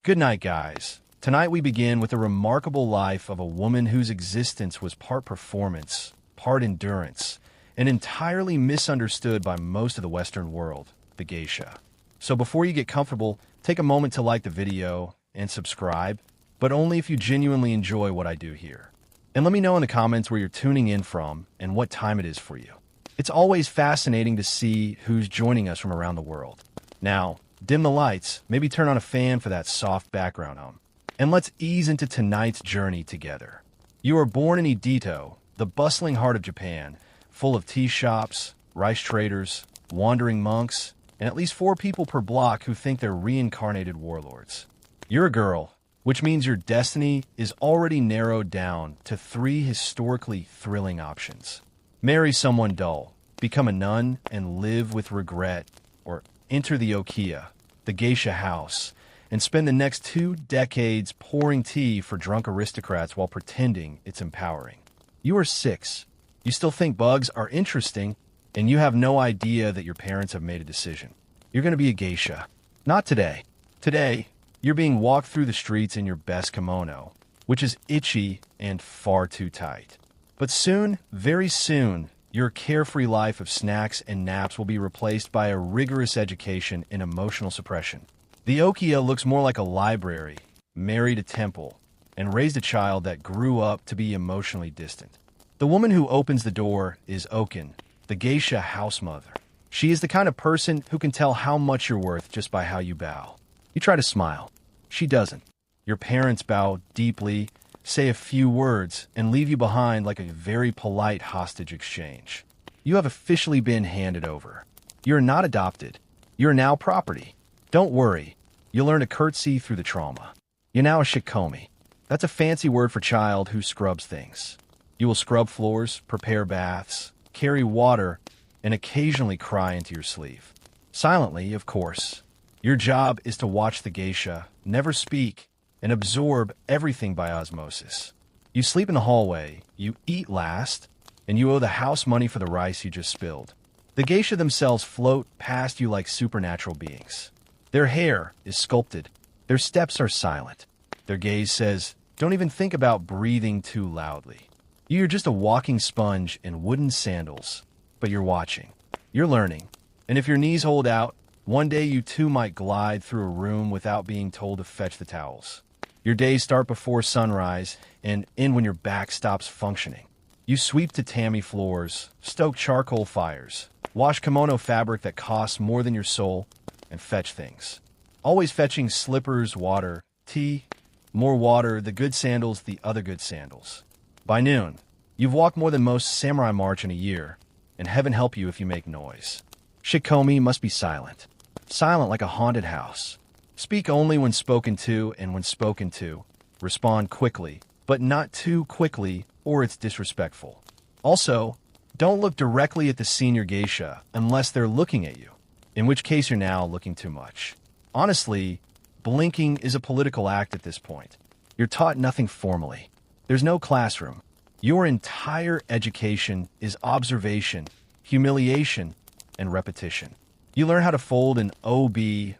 Good night, guys. Tonight we begin with the remarkable life of a woman whose existence was part performance, part endurance, and entirely misunderstood by most of the Western world, the Geisha. So before you get comfortable, take a moment to like the video and subscribe, but only if you genuinely enjoy what I do here. And let me know in the comments where you're tuning in from and what time it is for you. It's always fascinating to see who's joining us from around the world. Now, dim the lights, maybe turn on a fan for that soft background hum, and let's ease into tonight's journey together. You were born in Edo, the bustling heart of Japan, full of tea shops, rice traders, wandering monks, and at least 4 people per block who think they're reincarnated warlords. You're a girl, which means your destiny is already narrowed down to 3 historically thrilling options. Marry someone dull, become a nun and live with regret, or enter the Okiya, the Geisha house, and spend the next 2 decades pouring tea for drunk aristocrats while pretending it's empowering. You are 6. You still think bugs are interesting, and you have no idea that your parents have made a decision. You're going to be a geisha. Not today. Today, you're being walked through the streets in your best kimono, which is itchy and far too tight. But soon, very soon, your carefree life of snacks and naps will be replaced by a rigorous education in emotional suppression. The Okiya looks more like a library, married a temple, and raised a child that grew up to be emotionally distant. The woman who opens the door is Oken, the geisha house mother. She is the kind of person who can tell how much you're worth just by how you bow. You try to smile. She doesn't. Your parents bow deeply, say a few words, and leave you behind like a very polite hostage exchange. You have officially been handed over. You're not adopted. You're now property. Don't worry. You'll learn to curtsy through the trauma. You're now a shikomi. That's a fancy word for child who scrubs things. You will scrub floors, prepare baths, carry water, and occasionally cry into your sleeve. Silently, of course. Your job is to watch the geisha, never speak, and absorb everything by osmosis. You sleep in the hallway, you eat last, and you owe the house money for the rice you just spilled. The geisha themselves float past you like supernatural beings. Their hair is sculpted. Their steps are silent. Their gaze says, don't even think about breathing too loudly. You're just a walking sponge in wooden sandals, but you're watching. You're learning. And if your knees hold out, one day you too might glide through a room without being told to fetch the towels. Your days start before sunrise and end when your back stops functioning. You sweep tatami floors, stoke charcoal fires, wash kimono fabric that costs more than your soul, and fetch things. Always fetching slippers, water, tea, more water, the good sandals, the other good sandals. By noon, you've walked more than most samurai march in a year, and heaven help you if you make noise. Shikomi must be silent. Silent like a haunted house. Speak only when spoken to, and when spoken to, respond quickly, but not too quickly or it's disrespectful. Also, don't look directly at the senior geisha unless they're looking at you, in which case you're now looking too much. Honestly, blinking is a political act at this point. You're taught nothing formally. There's no classroom. Your entire education is observation, humiliation, and repetition. You learn how to fold an OB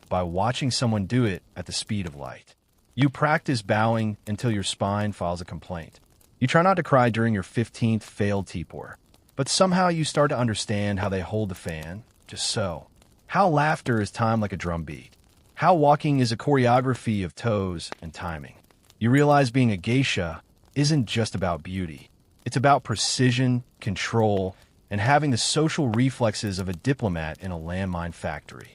by watching someone do it at the speed of light. You practice bowing until your spine files a complaint. You try not to cry during your 15th failed tea pour, but somehow you start to understand how they hold the fan, just so. How laughter is timed like a drum beat. How walking is a choreography of toes and timing. You realize being a geisha isn't just about beauty. It's about precision, control, and having the social reflexes of a diplomat in a landmine factory.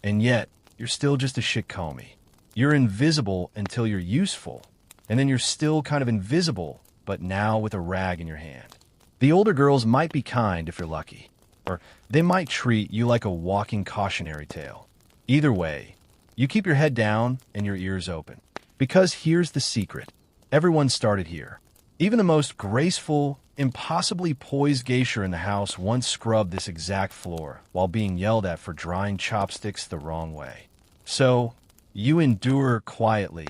And yet, you're still just a shikomi. You're invisible until you're useful, and then you're still kind of invisible, but now with a rag in your hand. The older girls might be kind if you're lucky, or they might treat you like a walking cautionary tale. Either way, you keep your head down and your ears open. Because here's the secret. Everyone started here. Even the most graceful, impossibly poised geisha in the house once scrubbed this exact floor while being yelled at for drying chopsticks the wrong way. So, you endure quietly,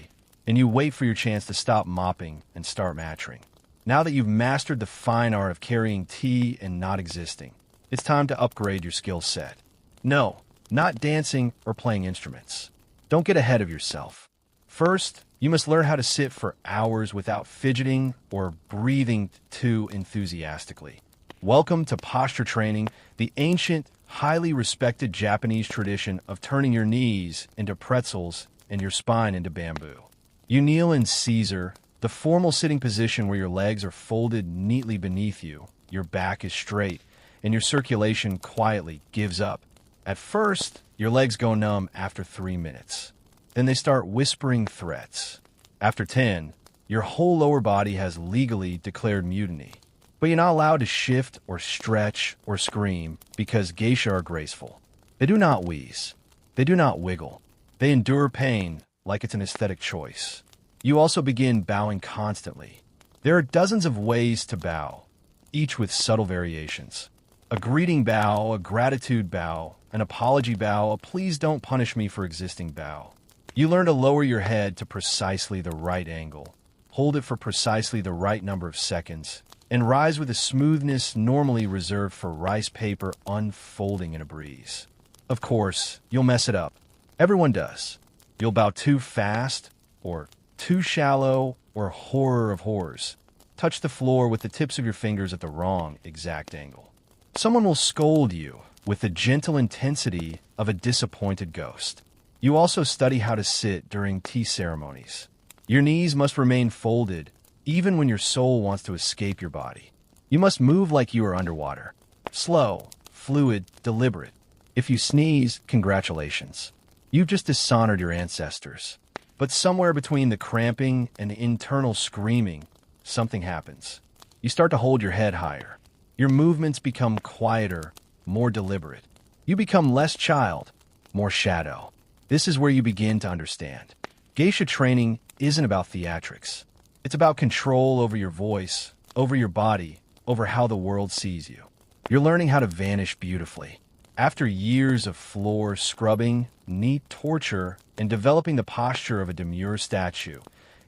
and you wait for your chance to stop mopping and start matching. Now that you've mastered the fine art of carrying tea and not existing, it's time to upgrade your skill set. No, not dancing or playing instruments. Don't get ahead of yourself. First, you must learn how to sit for hours without fidgeting or breathing too enthusiastically. Welcome to posture training, the ancient, highly respected Japanese tradition of turning your knees into pretzels and your spine into bamboo. You kneel in Caesar, the formal sitting position where your legs are folded neatly beneath you, your back is straight, and your circulation quietly gives up. At first, your legs go numb after 3 minutes. Then they start whispering threats. After 10, your whole lower body has legally declared mutiny. But you're not allowed to shift or stretch or scream because geisha are graceful. They do not wheeze. They do not wiggle. They endure pain like it's an aesthetic choice. You also begin bowing constantly. There are dozens of ways to bow, each with subtle variations. A greeting bow, a gratitude bow, an apology bow, a please don't punish me for existing bow. You learn to lower your head to precisely the right angle, hold it for precisely the right number of seconds, and rise with a smoothness normally reserved for rice paper unfolding in a breeze. Of course, you'll mess it up. Everyone does. You'll bow too fast, or too shallow, or horror of horrors. Touch the floor with the tips of your fingers at the wrong exact angle. Someone will scold you with the gentle intensity of a disappointed ghost. You also study how to sit during tea ceremonies. Your knees must remain folded, even when your soul wants to escape your body. You must move like you are underwater. Slow, fluid, deliberate. If you sneeze, congratulations. You've just dishonored your ancestors. But somewhere between the cramping and the internal screaming, something happens. You start to hold your head higher. Your movements become quieter, more deliberate. You become less child, more shadow. This is where you begin to understand. Geisha training isn't about theatrics. It's about control over your voice, over your body, over how the world sees you. You're learning how to vanish beautifully. After years of floor scrubbing, knee torture, and developing the posture of a demure statue,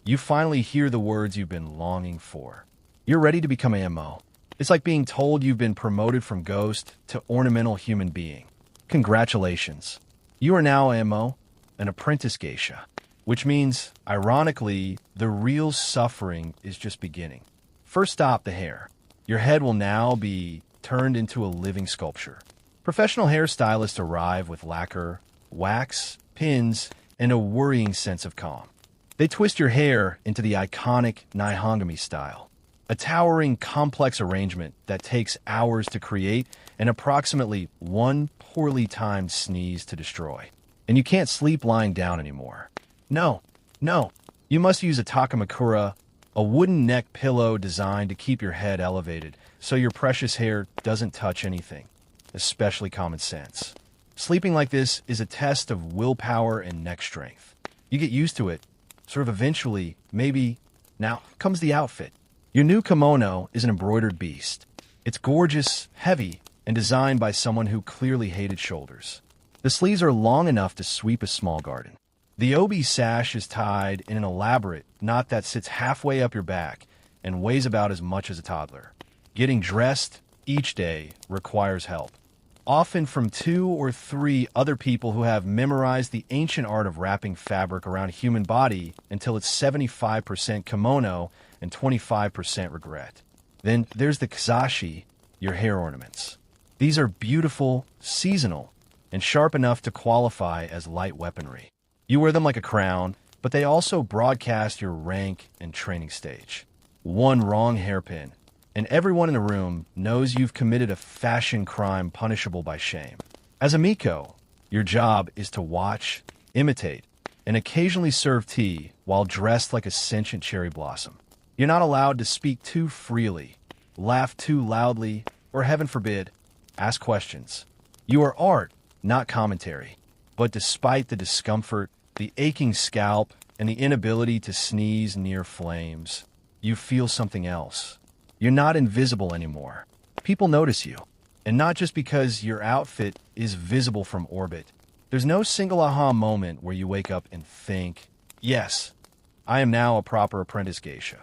you finally hear the words you've been longing for. You're ready to become a MO. It's like being told you've been promoted from ghost to ornamental human being. Congratulations. You are now a MO, an apprentice geisha, which means, ironically, the real suffering is just beginning. First stop, the hair. Your head will now be turned into a living sculpture. Professional hairstylists arrive with lacquer, wax, pins, and a worrying sense of calm. They twist your hair into the iconic Nihongami style, a towering, complex arrangement that takes hours to create and approximately one poorly timed sneeze to destroy. And you can't sleep lying down anymore. No. You must use a takamakura, a wooden neck pillow designed to keep your head elevated so your precious hair doesn't touch anything, especially common sense. Sleeping like this is a test of willpower and neck strength. You get used to it, sort of eventually, maybe. Now comes the outfit. Your new kimono is an embroidered beast. It's gorgeous, heavy, and designed by someone who clearly hated shoulders. The sleeves are long enough to sweep a small garden. The obi sash is tied in an elaborate knot that sits halfway up your back and weighs about as much as a toddler. Getting dressed each day requires help, often from 2 or 3 other people who have memorized the ancient art of wrapping fabric around a human body until it's 75% kimono and 25% regret. Then there's the kazashi, your hair ornaments. These are beautiful, seasonal, and sharp enough to qualify as light weaponry. You wear them like a crown, but they also broadcast your rank and training stage. One wrong hairpin, and everyone in the room knows you've committed a fashion crime punishable by shame. As a Miko, your job is to watch, imitate, and occasionally serve tea while dressed like a sentient cherry blossom. You're not allowed to speak too freely, laugh too loudly, or heaven forbid, ask questions. You are art, not commentary. But despite the discomfort, the aching scalp, and the inability to sneeze near flames, you feel something else. You're not invisible anymore. People notice you. And not just because your outfit is visible from orbit. There's no single aha moment where you wake up and think, yes, I am now a proper apprentice geisha.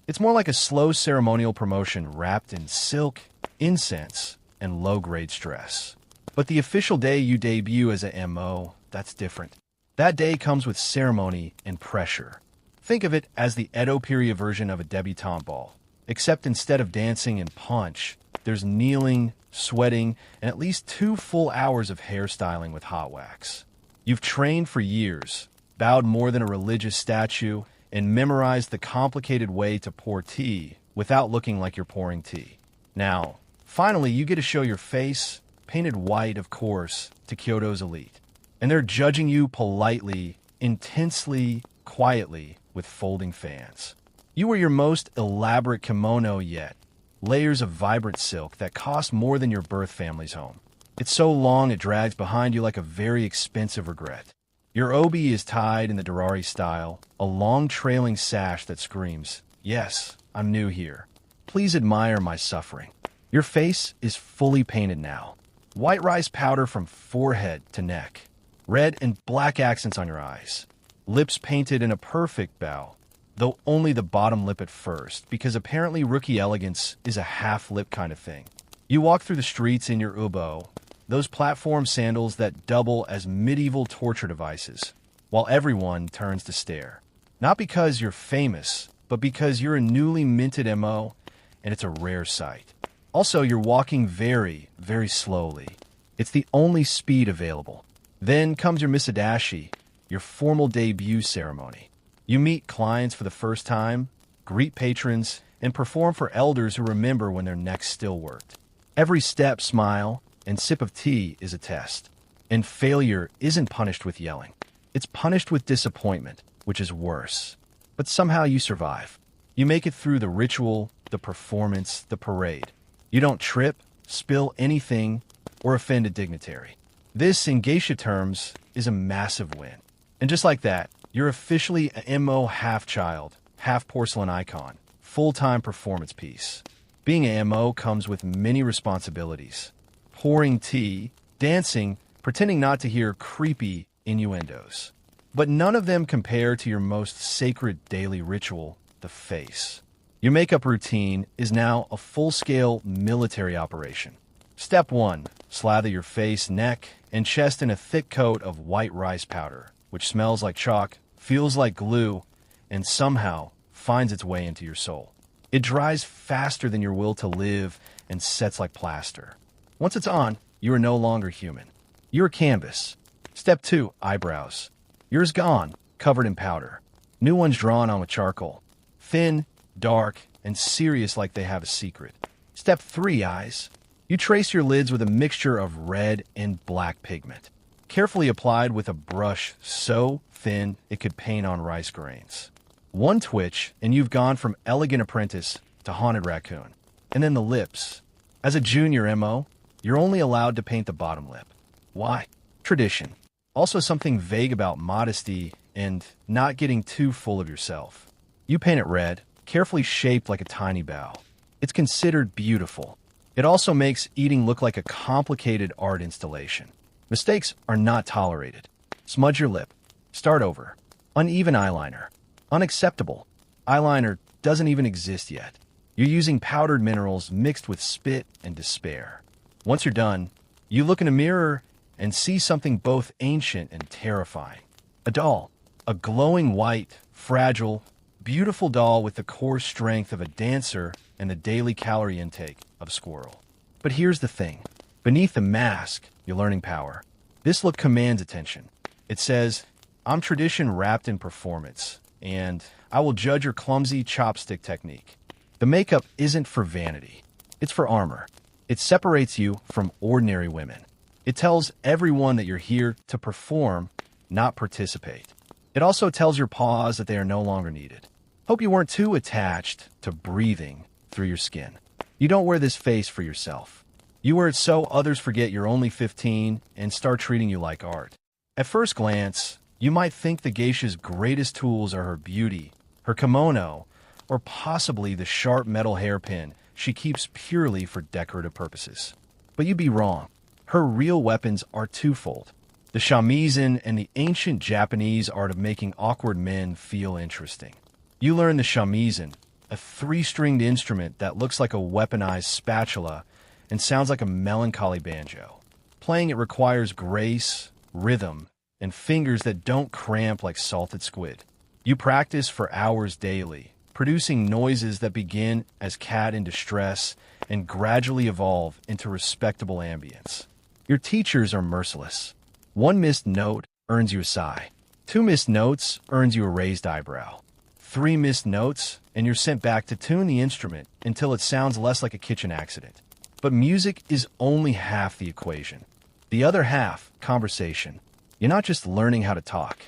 It's more like a slow ceremonial promotion wrapped in silk, incense, and low-grade stress. But the official day you debut as a MO, that's different. That day comes with ceremony and pressure. Think of it as the Edo period version of a debutante ball, except instead of dancing and punch, there's kneeling, sweating, and at least 2 full hours of hairstyling with hot wax. You've trained for years, bowed more than a religious statue, and memorized the complicated way to pour tea without looking like you're pouring tea. Now, finally, you get to show your face, painted white, of course, to Kyoto's elite. And they're judging you politely, intensely, quietly, with folding fans. You wear your most elaborate kimono yet, layers of vibrant silk that cost more than your birth family's home. It's so long it drags behind you like a very expensive regret. Your obi is tied in the Durari style, a long trailing sash that screams, "Yes, I'm new here. Please admire my suffering." Your face is fully painted now. White rice powder from forehead to neck. Red and black accents on your eyes. Lips painted in a perfect bow, though only the bottom lip at first, because apparently rookie elegance is a half-lip kind of thing. You walk through the streets in your ubo, those platform sandals that double as medieval torture devices, while everyone turns to stare. Not because you're famous, but because you're a newly minted MO, and it's a rare sight. Also, you're walking very, very slowly. It's the only speed available. Then comes your misadashi, your formal debut ceremony. You meet clients for the first time, greet patrons, and perform for elders who remember when their necks still worked. Every step, smile, and sip of tea is a test. And failure isn't punished with yelling. It's punished with disappointment, which is worse. But somehow you survive. You make it through the ritual, the performance, the parade. You don't trip, spill anything, or offend a dignitary. This, in Geisha terms, is a massive win. And just like that, you're officially a MO half-child, half-porcelain icon, full-time performance piece. Being a MO comes with many responsibilities. Pouring tea, dancing, pretending not to hear creepy innuendos. But none of them compare to your most sacred daily ritual, the face. Your makeup routine is now a full-scale military operation. Step 1. Slather your face, neck, and chest in a thick coat of white rice powder, which smells like chalk, feels like glue, and somehow finds its way into your soul. It dries faster than your will to live and sets like plaster. Once it's on, you are no longer human. You're a canvas. Step 2. Eyebrows. Yours gone, covered in powder. New ones drawn on with charcoal. Thin, dark, and serious like they have a secret. Step 3. Eyes. You trace your lids with a mixture of red and black pigment, carefully applied with a brush so thin it could paint on rice grains. One twitch, and you've gone from elegant apprentice to haunted raccoon. And then the lips. As a junior MO, you're only allowed to paint the bottom lip. Why? Tradition. Also something vague about modesty and not getting too full of yourself. You paint it red, carefully shaped like a tiny bow. It's considered beautiful. It also makes eating look like a complicated art installation. Mistakes are not tolerated. Smudge your lip. Start over. Uneven eyeliner. Unacceptable. Eyeliner doesn't even exist yet. You're using powdered minerals mixed with spit and despair. Once you're done, you look in a mirror and see something both ancient and terrifying. A doll. A glowing white, fragile, beautiful doll with the core strength of a dancer and the daily calorie intake of a squirrel. But here's the thing. Beneath the mask, you're learning power. This look commands attention. It says, "I'm tradition wrapped in performance, and I will judge your clumsy chopstick technique." The makeup isn't for vanity. It's for armor. It separates you from ordinary women. It tells everyone that you're here to perform, not participate. It also tells your paws that they are no longer needed. Hope you weren't too attached to breathing through your skin. You don't wear this face for yourself. You wear it so others forget you're only 15 and start treating you like art. At first glance, you might think the geisha's greatest tools are her beauty, her kimono, or possibly the sharp metal hairpin she keeps purely for decorative purposes. But you'd be wrong. Her real weapons are twofold. The shamisen and the ancient Japanese art of making awkward men feel interesting. You learn the shamisen, a 3-stringed instrument that looks like a weaponized spatula and sounds like a melancholy banjo. Playing it requires grace, rhythm, and fingers that don't cramp like salted squid. You practice for hours daily, producing noises that begin as cat in distress and gradually evolve into respectable ambience. Your teachers are merciless. One missed note earns you a sigh. Two missed notes earns you a raised eyebrow. Three missed notes, and you're sent back to tune the instrument until it sounds less like a kitchen accident. But music is only half the equation. The other half, conversation. You're not just learning how to talk.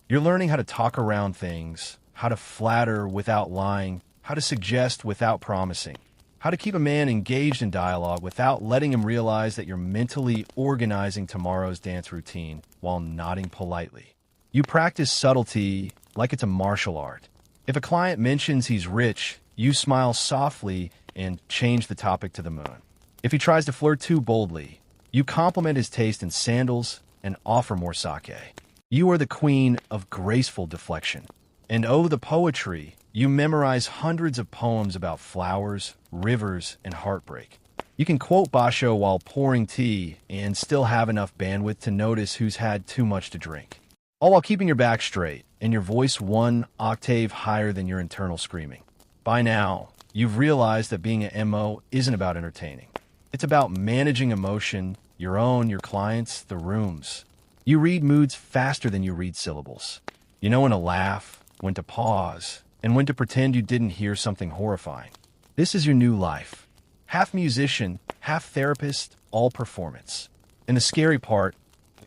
You're learning how to talk around things, how to flatter without lying, how to suggest without promising, how to keep a man engaged in dialogue without letting him realize that you're mentally organizing tomorrow's dance routine while nodding politely. You practice subtlety like it's a martial art. If a client mentions he's rich, you smile softly and change the topic to the moon. If he tries to flirt too boldly, you compliment his taste in sandals and offer more sake. You are the queen of graceful deflection. And oh, the poetry! You memorize hundreds of poems about flowers, rivers, and heartbreak. You can quote Basho while pouring tea and still have enough bandwidth to notice who's had too much to drink. All while keeping your back straight and your voice one octave higher than your internal screaming. By now, you've realized that being an MO isn't about entertaining. It's about managing emotion, your own, your clients', the room's. You read moods faster than you read syllables. You know when to laugh, when to pause, and when to pretend you didn't hear something horrifying. This is your new life. Half musician, half therapist, all performance. And the scary part,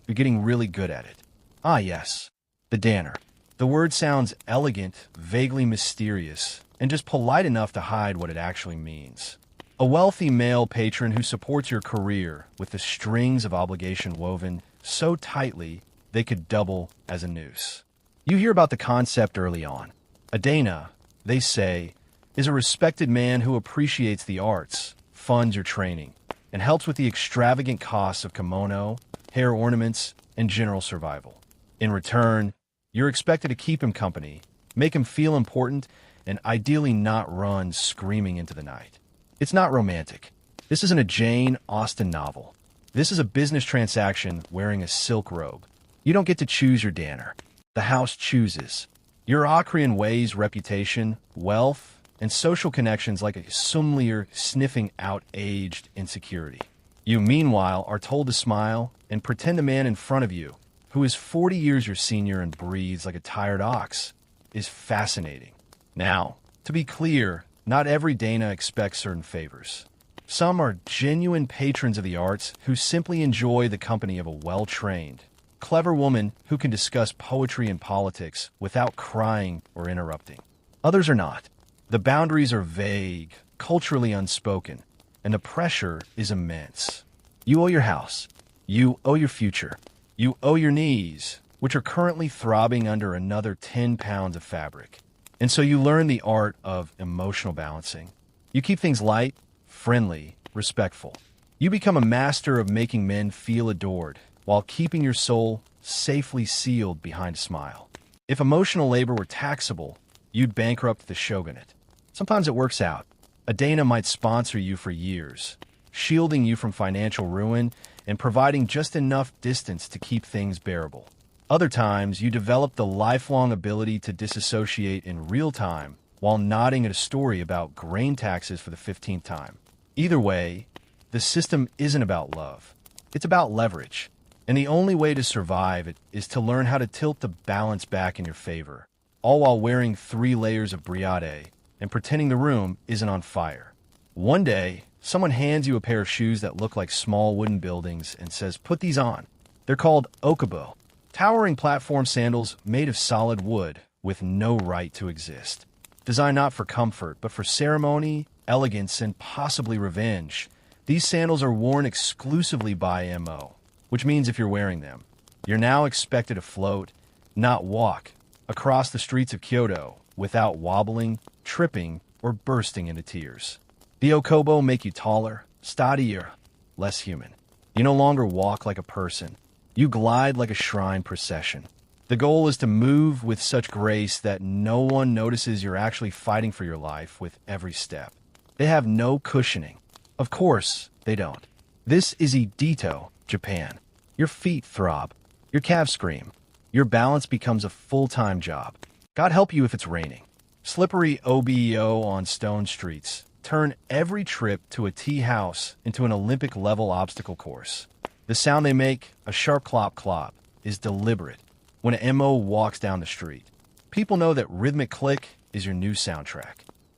you're getting really good at it. Ah yes, the danner. The word sounds elegant, vaguely mysterious, and just polite enough to hide what it actually means. A wealthy male patron who supports your career with the strings of obligation woven so tightly they could double as a noose. You hear about the concept early on. A Dana, they say, is a respected man who appreciates the arts, funds your training, and helps with the extravagant costs of kimono, hair ornaments, and general survival. In return, you're expected to keep him company, make him feel important, and ideally not run screaming into the night. It's not romantic. This isn't a Jane Austen novel. This is a business transaction wearing a silk robe. You don't get to choose your danner. The house chooses. Your Akrian weighs reputation, wealth, and social connections like a sommelier sniffing out aged insecurity. You, meanwhile, are told to smile and pretend the man in front of you, who is 40 years your senior and breathes like a tired ox, is fascinating. Now, to be clear, not every Dana expects certain favors. Some are genuine patrons of the arts who simply enjoy the company of a well-trained, clever woman who can discuss poetry and politics without crying or interrupting. Others are not. The boundaries are vague, culturally unspoken, and the pressure is immense. You owe your house. You owe your future. You owe your knees, which are currently throbbing under another 10 pounds of fabric. And so you learn the art of emotional balancing. You keep things light, friendly, respectful. You become a master of making men feel adored while keeping your soul safely sealed behind a smile. If emotional labor were taxable, you'd bankrupt the shogunate. Sometimes it works out. A Dana might sponsor you for years, shielding you from financial ruin and providing just enough distance to keep things bearable. Other times, you develop the lifelong ability to disassociate in real time while nodding at a story about grain taxes for the 15th time. Either way, the system isn't about love. It's about leverage. And the only way to survive it is to learn how to tilt the balance back in your favor, all while wearing 3 layers of briade and pretending the room isn't on fire. One day, someone hands you a pair of shoes that look like small wooden buildings and says, "Put these on." They're called okubo, towering platform sandals made of solid wood with no right to exist. Designed not for comfort, but for ceremony, elegance, and possibly revenge, these sandals are worn exclusively by MO, which means if you're wearing them, you're now expected to float, not walk, across the streets of Kyoto without wobbling, tripping, or bursting into tears. The okobo make you taller, steadier, less human. You no longer walk like a person. You glide like a shrine procession. The goal is to move with such grace that no one notices you're actually fighting for your life with every step. They have no cushioning. Of course, they don't. This is Edito, Japan. Your feet throb. Your calves scream. Your balance becomes a full-time job. God help you if it's raining. Slippery OBEO on stone streets turn every trip to a tea house into an Olympic-level obstacle course. The sound they make, a sharp clop-clop, is deliberate. When an MO walks down the street, people know that rhythmic click is your new soundtrack.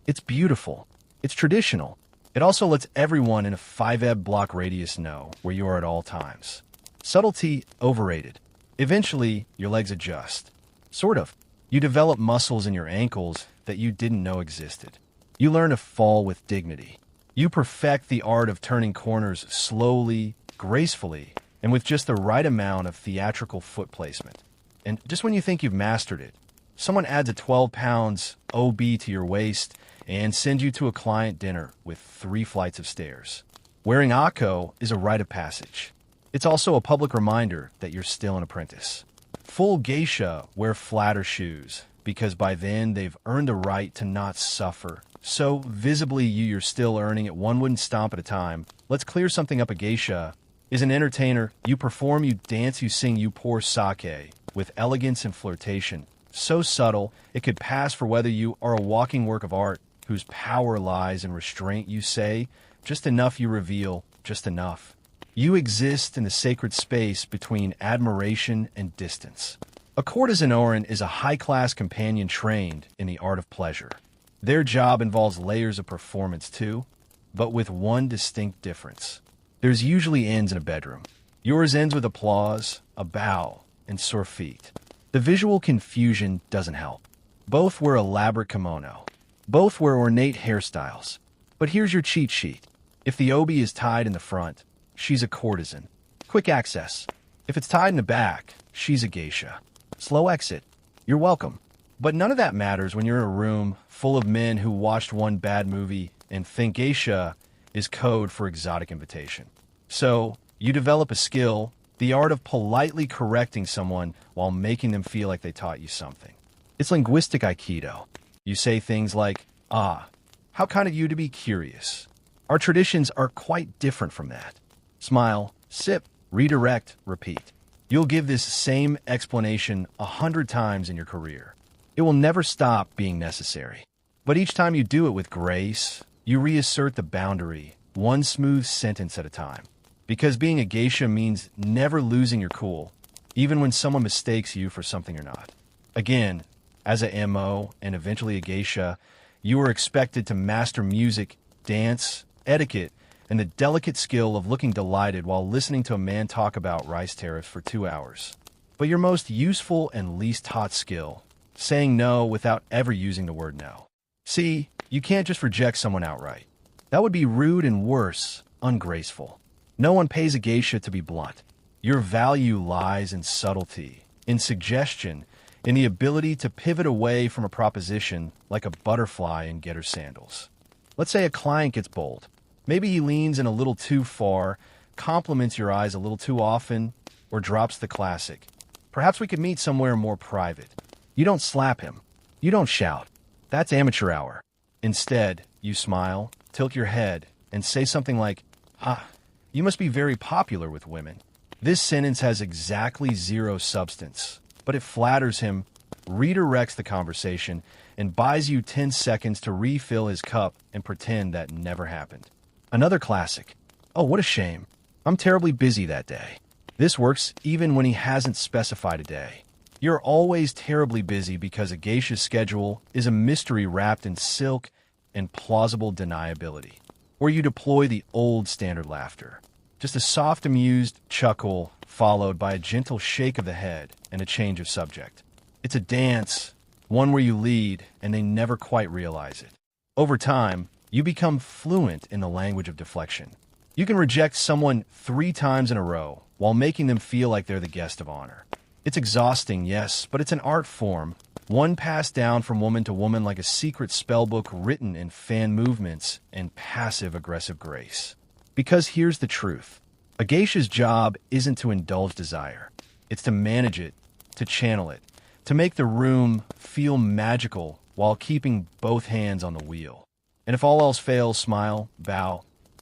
It's beautiful. It's traditional. It also lets everyone in a 5 block radius know where you are at all times. Subtlety, overrated. Eventually, your legs adjust. Sort of. You develop muscles in your ankles that you didn't know existed. You learn to fall with dignity. You perfect the art of turning corners slowly, gracefully, and with just the right amount of theatrical foot placement. And just when you think you've mastered it, someone adds a 12 pounds OB to your waist and sends you to a client dinner with 3 flights of stairs. Wearing Akko is a rite of passage. It's also a public reminder that you're still an apprentice. Full Geisha wear flatter shoes, because by then they've earned the right to not suffer. So visibly you're still earning it one wooden stomp at a time. Let's clear something up. A Geisha is an entertainer. You perform, you dance, you sing, you pour sake with elegance and flirtation. So subtle, it could pass for whether you are a walking work of art whose power lies in restraint. You say, just enough, you reveal, just enough. You exist in the sacred space between admiration and distance. A courtesan Orin is a high-class companion trained in the art of pleasure. Their job involves layers of performance too, but with one distinct difference. There's usually ends in a bedroom. Yours ends with applause, a bow, and sore feet. The visual confusion doesn't help. Both wear elaborate kimono. Both wear ornate hairstyles. But here's your cheat sheet. If the obi is tied in the front, she's a courtesan. Quick access. If it's tied in the back, she's a geisha. Slow exit. You're welcome. But none of that matters when you're in a room full of men who watched one bad movie and think geisha is code for exotic invitation. So, you develop a skill, the art of politely correcting someone while making them feel like they taught you something. It's linguistic aikido. You say things like, how kind of you to be curious. Our traditions are quite different from that. Smile, sip, redirect, repeat. You'll give this same explanation 100 times in your career. It will never stop being necessary. But each time you do it with grace, you reassert the boundary, one smooth sentence at a time. Because being a geisha means never losing your cool, even when someone mistakes you for something you're not. Again, as a MO and eventually a geisha, you are expected to master music, dance, etiquette, and the delicate skill of looking delighted while listening to a man talk about rice tariffs for 2 hours. But your most useful and least taught skill, saying no without ever using the word no. See, you can't just reject someone outright. That would be rude and worse, ungraceful. No one pays a geisha to be blunt. Your value lies in subtlety, in suggestion, in the ability to pivot away from a proposition like a butterfly in getter sandals. Let's say a client gets bold. Maybe he leans in a little too far, compliments your eyes a little too often, or drops the classic. Perhaps we could meet somewhere more private. You don't slap him. You don't shout. That's amateur hour. Instead, you smile, tilt your head, and say something like, you must be very popular with women. This sentence has exactly 0 substance, but it flatters him, redirects the conversation, and buys you 10 seconds to refill his cup and pretend that never happened. Another classic. Oh, what a shame. I'm terribly busy that day. This works even when he hasn't specified a day. You're always terribly busy because a geisha's schedule is a mystery wrapped in silk and plausible deniability. Or you deploy the old standard laughter. Just a soft, amused chuckle followed by a gentle shake of the head and a change of subject. It's a dance, one where you lead and they never quite realize it. Over time, you become fluent in the language of deflection. You can reject someone 3 times in a row while making them feel like they're the guest of honor. It's exhausting, yes, but it's an art form, one passed down from woman to woman like a secret spellbook written in fan movements and passive-aggressive grace. Because here's the truth. A geisha's job isn't to indulge desire. It's to manage it, to channel it, to make the room feel magical while keeping both hands on the wheel. And if all else fails, smile, bow,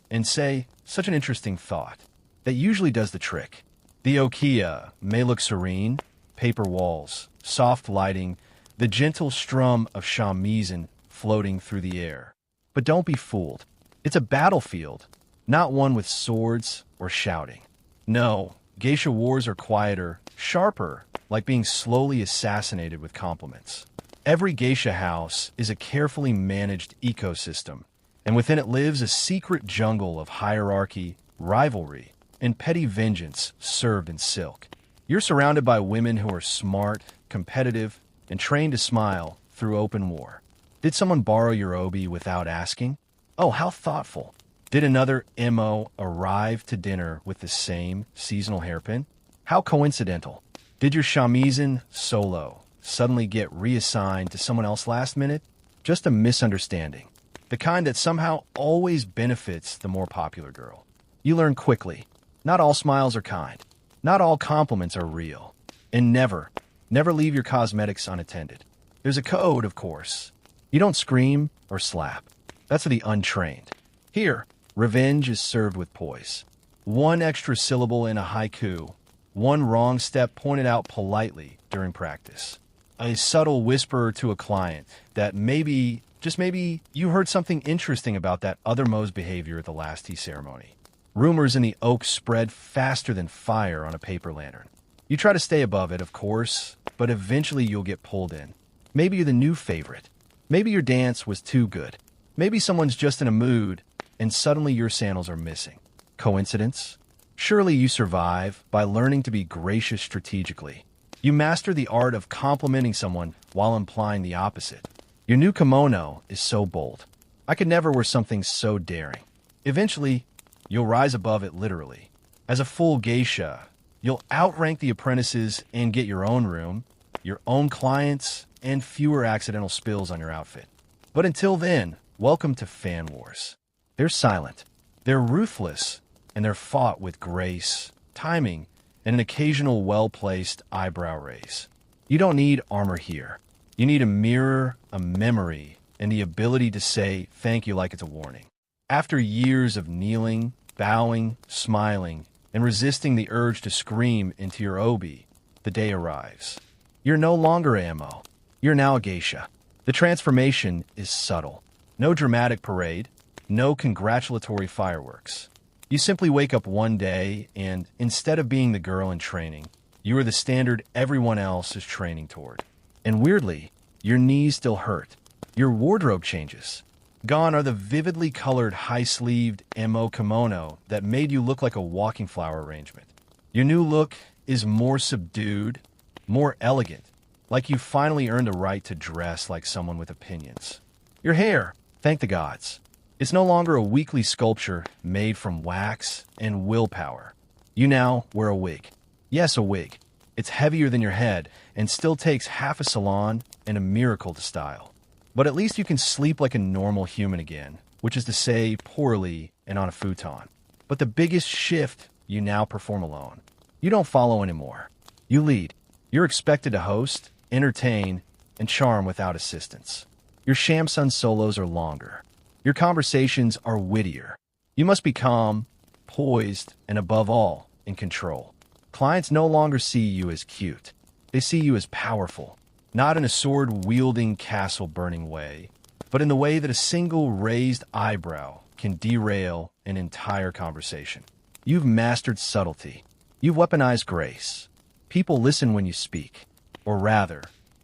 and say, such an interesting thought. That usually does the trick. The okia may look serene, paper walls, soft lighting, the gentle strum of shamisen floating through the air. But don't be fooled. It's a battlefield, not one with swords or shouting. No, geisha wars are quieter, sharper, like being slowly assassinated with compliments. Every geisha house is a carefully managed ecosystem, and within it lives a secret jungle of hierarchy, rivalry, and petty vengeance served in silk. You're surrounded by women who are smart, competitive, and trained to smile through open war. Did someone borrow your obi without asking? Oh, how thoughtful. Did another MO arrive to dinner with the same seasonal hairpin? How coincidental. Did your shamisen solo suddenly get reassigned to someone else last minute? Just a misunderstanding. The kind that somehow always benefits the more popular girl. You learn quickly. Not all smiles are kind. Not all compliments are real. And never leave your cosmetics unattended. There's a code, of course. You don't scream or slap. That's for the untrained. Here, revenge is served with poise. One extra syllable in a haiku, one wrong step pointed out politely during practice. A subtle whisper to a client that maybe, just maybe, you heard something interesting about that other Mo's behavior at the last tea ceremony. Rumors in the oak spread faster than fire on a paper lantern. You try to stay above it, of course, but eventually you'll get pulled in. Maybe you're the new favorite. Maybe your dance was too good. Maybe someone's just in a mood, and suddenly your sandals are missing. Coincidence? Surely you survive by learning to be gracious strategically. You master the art of complimenting someone while implying the opposite. Your new kimono is so bold. I could never wear something so daring. Eventually, you'll rise above it literally. As a full geisha, you'll outrank the apprentices and get your own room, your own clients, and fewer accidental spills on your outfit. But until then, welcome to fan wars. They're silent, they're ruthless, and they're fought with grace, timing, and an occasional well-placed eyebrow raise. You don't need armor here. You need a mirror, a memory, and the ability to say thank you like it's a warning. After years of kneeling, bowing, smiling, and resisting the urge to scream into your obi, the day arrives. You're no longer ammo. You're now a geisha. The transformation is subtle. No dramatic parade, no congratulatory fireworks. You simply wake up one day and, instead of being the girl in training, you are the standard everyone else is training toward. And weirdly, your knees still hurt. Your wardrobe changes. Gone are the vividly colored high-sleeved MO kimono that made you look like a walking flower arrangement. Your new look is more subdued, more elegant, like you finally earned the right to dress like someone with opinions. Your hair, thank the gods. It's no longer a weekly sculpture made from wax and willpower. You now wear a wig. Yes, a wig. It's heavier than your head and still takes half a salon and a miracle to style. But at least you can sleep like a normal human again, which is to say poorly and on a futon. But the biggest shift, you now perform alone. You don't follow anymore. You lead. You're expected to host, entertain, and charm without assistance. Your Shamsun solos are longer. Your conversations are wittier. You must be calm, poised, and above all, in control. Clients no longer see you as cute. They see you as powerful, not in a sword-wielding, castle-burning way, but in the way that a single raised eyebrow can derail an entire conversation. You've mastered subtlety. You've weaponized grace. People listen when you speak, or rather,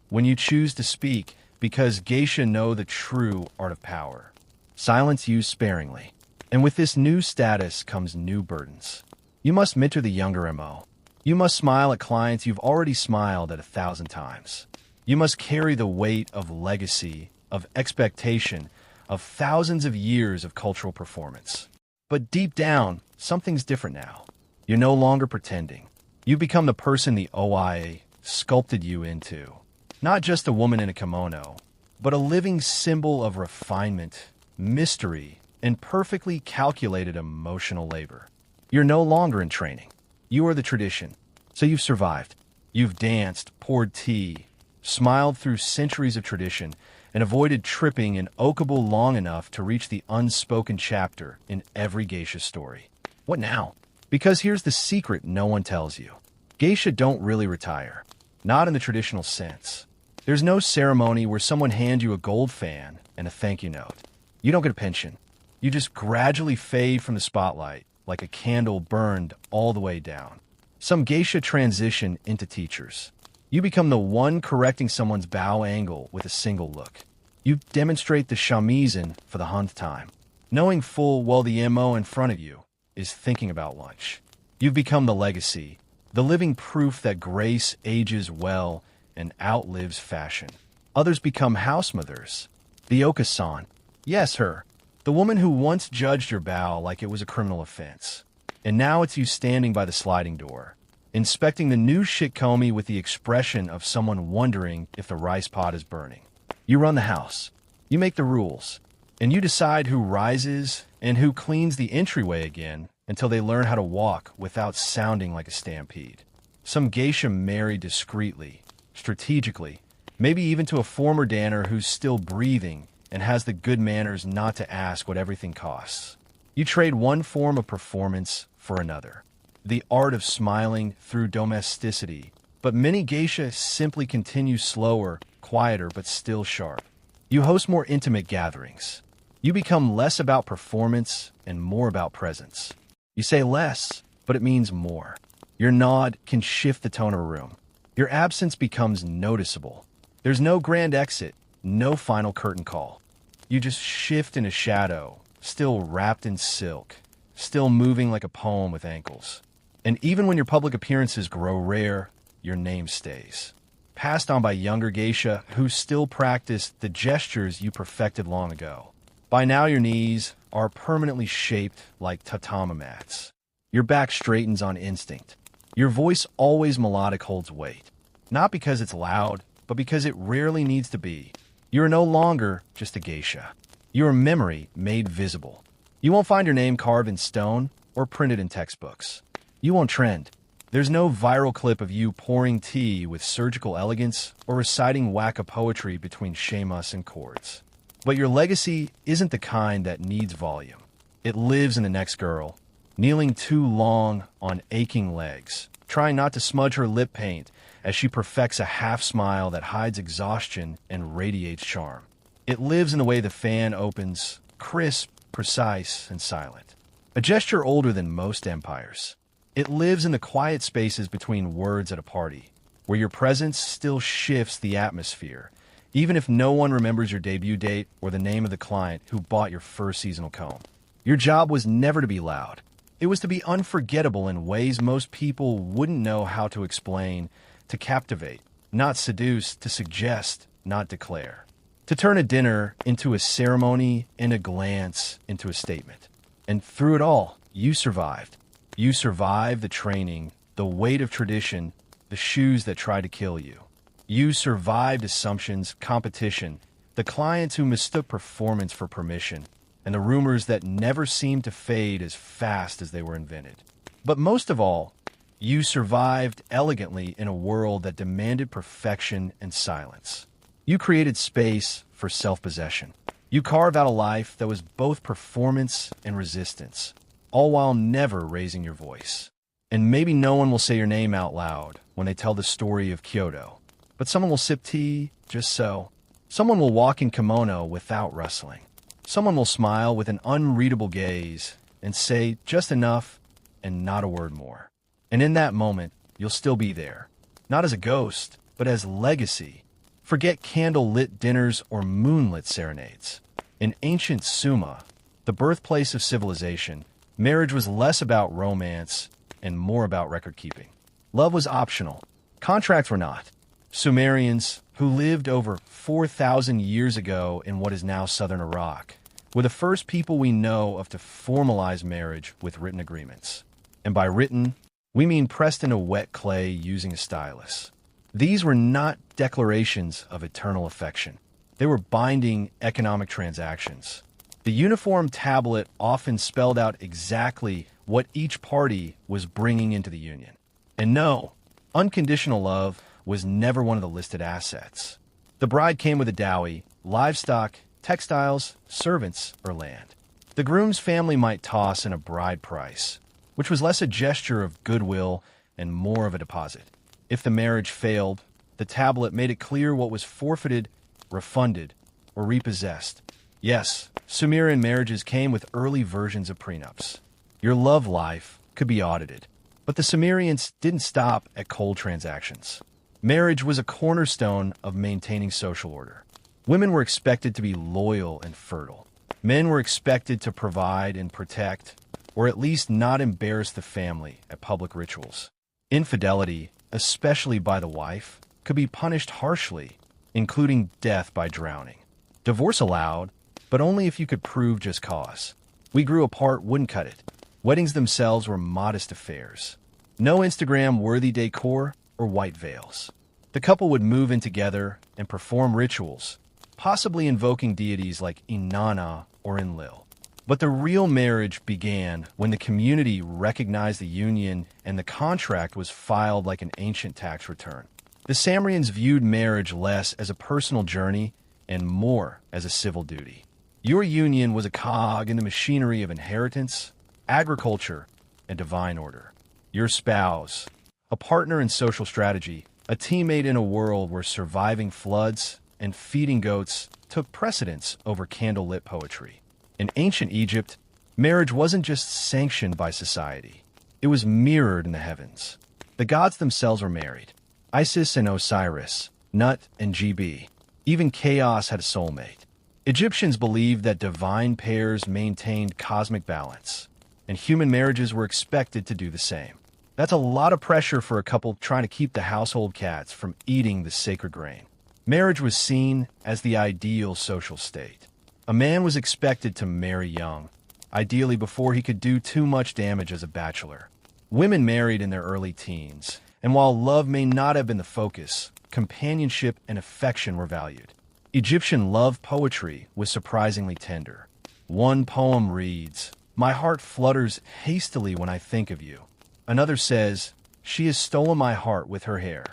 when you choose to speak, because geisha know the true art of power. Silence used sparingly. And with this new status comes new burdens. You must mentor the younger MO. You must smile at clients you've already smiled at 1,000 times. You must carry the weight of legacy, of expectation, of thousands of years of cultural performance. But deep down, something's different now. You're no longer pretending. You've become the person the OIA sculpted you into. Not just a woman in a kimono, but a living symbol of refinement, mystery, and perfectly calculated emotional labor. You're no longer in training. You are the tradition. So you've survived. You've danced, poured tea, smiled through centuries of tradition, and avoided tripping in Okable long enough to reach the unspoken chapter in every geisha story. What now? Because here's the secret no one tells you. Geisha don't really retire. not in the traditional sense. There's no ceremony where someone hands you a gold fan and a thank you note. You don't get a pension. You just gradually fade from the spotlight, like a candle burned all the way down. Some geisha transition into teachers. You become the one correcting someone's bow angle with a single look. You demonstrate the shamisen for the 100th time, knowing full well the MO in front of you is thinking about lunch. You've become the legacy, the living proof that grace ages well and outlives fashion. Others become house mothers. The Okasan. Yes, her. The woman who once judged your bow like it was a criminal offense. And now it's you standing by the sliding door, inspecting the new shikomi with the expression of someone wondering if the rice pot is burning. You run the house. You make the rules. And you decide who rises and who cleans the entryway again until they learn how to walk without sounding like a stampede. Some geisha marry discreetly, strategically, maybe even to a former danner who's still breathing and has the good manners not to ask what everything costs. You trade one form of performance for another, the art of smiling through domesticity, but many geisha simply continue slower, quieter, but still sharp. You host more intimate gatherings. You become less about performance and more about presence. You say less, but it means more. Your nod can shift the tone of a room. Your absence becomes noticeable. There's no grand exit, no final curtain call. You just shift into shadow, still wrapped in silk, still moving like a poem with ankles. And even when your public appearances grow rare, your name stays. Passed on by younger geisha who still practice the gestures you perfected long ago. By now your knees are permanently shaped like tatami mats. Your back straightens on instinct. Your voice always melodic holds weight. Not because it's loud, but because it rarely needs to be. You are no longer just a geisha. You are a memory made visible. You won't find your name carved in stone or printed in textbooks. You won't trend. There's no viral clip of you pouring tea with surgical elegance or reciting wacka poetry between shamus and chords. But your legacy isn't the kind that needs volume. It lives in the next girl, kneeling too long on aching legs, trying not to smudge her lip paint as she perfects a half smile that hides exhaustion and radiates charm. It lives in the way the fan opens, crisp, precise, and silent. A gesture older than most empires. It lives in the quiet spaces between words at a party, where your presence still shifts the atmosphere, even if no one remembers your debut date or the name of the client who bought your first seasonal comb. Your job was never to be loud. It was to be unforgettable in ways most people wouldn't know how to explain, to captivate, not seduce, to suggest, not declare. To turn a dinner into a ceremony and a glance into a statement. And through it all, you survived. You survived the training, the weight of tradition, the shoes that tried to kill you. You survived assumptions, competition, the clients who mistook performance for permission, and the rumors that never seemed to fade as fast as they were invented. But most of all, you survived elegantly in a world that demanded perfection and silence. You created space for self-possession. You carved out a life that was both performance and resistance, all while never raising your voice. And maybe no one will say your name out loud when they tell the story of Kyoto, but someone will sip tea just so. Someone will walk in kimono without rustling. Someone will smile with an unreadable gaze and say just enough and not a word more. And in that moment, you'll still be there, not as a ghost, but as legacy. Forget candle-lit dinners or moonlit serenades. In ancient Sumer, the birthplace of civilization, marriage was less about romance and more about record-keeping. Love was optional. Contracts were not. Sumerians, who lived over 4,000 years ago in what is now southern Iraq, were the first people we know of to formalize marriage with written agreements. And by written, we mean pressed into wet clay using a stylus. These were not declarations of eternal affection. They were binding economic transactions. The uniform tablet often spelled out exactly what each party was bringing into the union. And no, unconditional love was never one of the listed assets. The bride came with a dowry, livestock, textiles, servants, or land. The groom's family might toss in a bride price, which was less a gesture of goodwill and more of a deposit. If the marriage failed, The tablet made it clear what was forfeited, refunded, or repossessed. Yes, Sumerian marriages came with early versions of prenups. Your love life could be audited. But the Sumerians didn't stop at cold transactions. Marriage was a cornerstone of maintaining social order. Women were expected to be loyal and fertile. Men were expected to provide and protect, or at least not embarrass the family at public rituals. Infidelity, especially by the wife, could be punished harshly, including death by drowning. Divorce allowed, but only if you could prove just cause. We grew apart wouldn't cut it. Weddings themselves were modest affairs. No Instagram-worthy decor or white veils. The couple would move in together and perform rituals, possibly invoking deities like Inanna or Enlil. But the real marriage began when the community recognized the union and the contract was filed like an ancient tax return. The Sumerians viewed marriage less as a personal journey and more as a civil duty. Your union was a cog in the machinery of inheritance, agriculture, and divine order. Your spouse, a partner in social strategy, a teammate in a world where surviving floods and feeding goats took precedence over candlelit poetry. In ancient Egypt, marriage wasn't just sanctioned by society. It was mirrored in the heavens. The gods themselves were married. Isis and Osiris, Nut and GB. Even chaos had a soulmate. Egyptians believed that divine pairs maintained cosmic balance, and human marriages were expected to do the same. That's a lot of pressure for a couple trying to keep the household cats from eating the sacred grain. Marriage was seen as the ideal social state. A man was expected to marry young, ideally before he could do too much damage as a bachelor. Women married in their early teens, and while love may not have been the focus, companionship and affection were valued. Egyptian love poetry was surprisingly tender. One poem reads, "My heart flutters hastily when I think of you." Another says, "She has stolen my heart with her hair."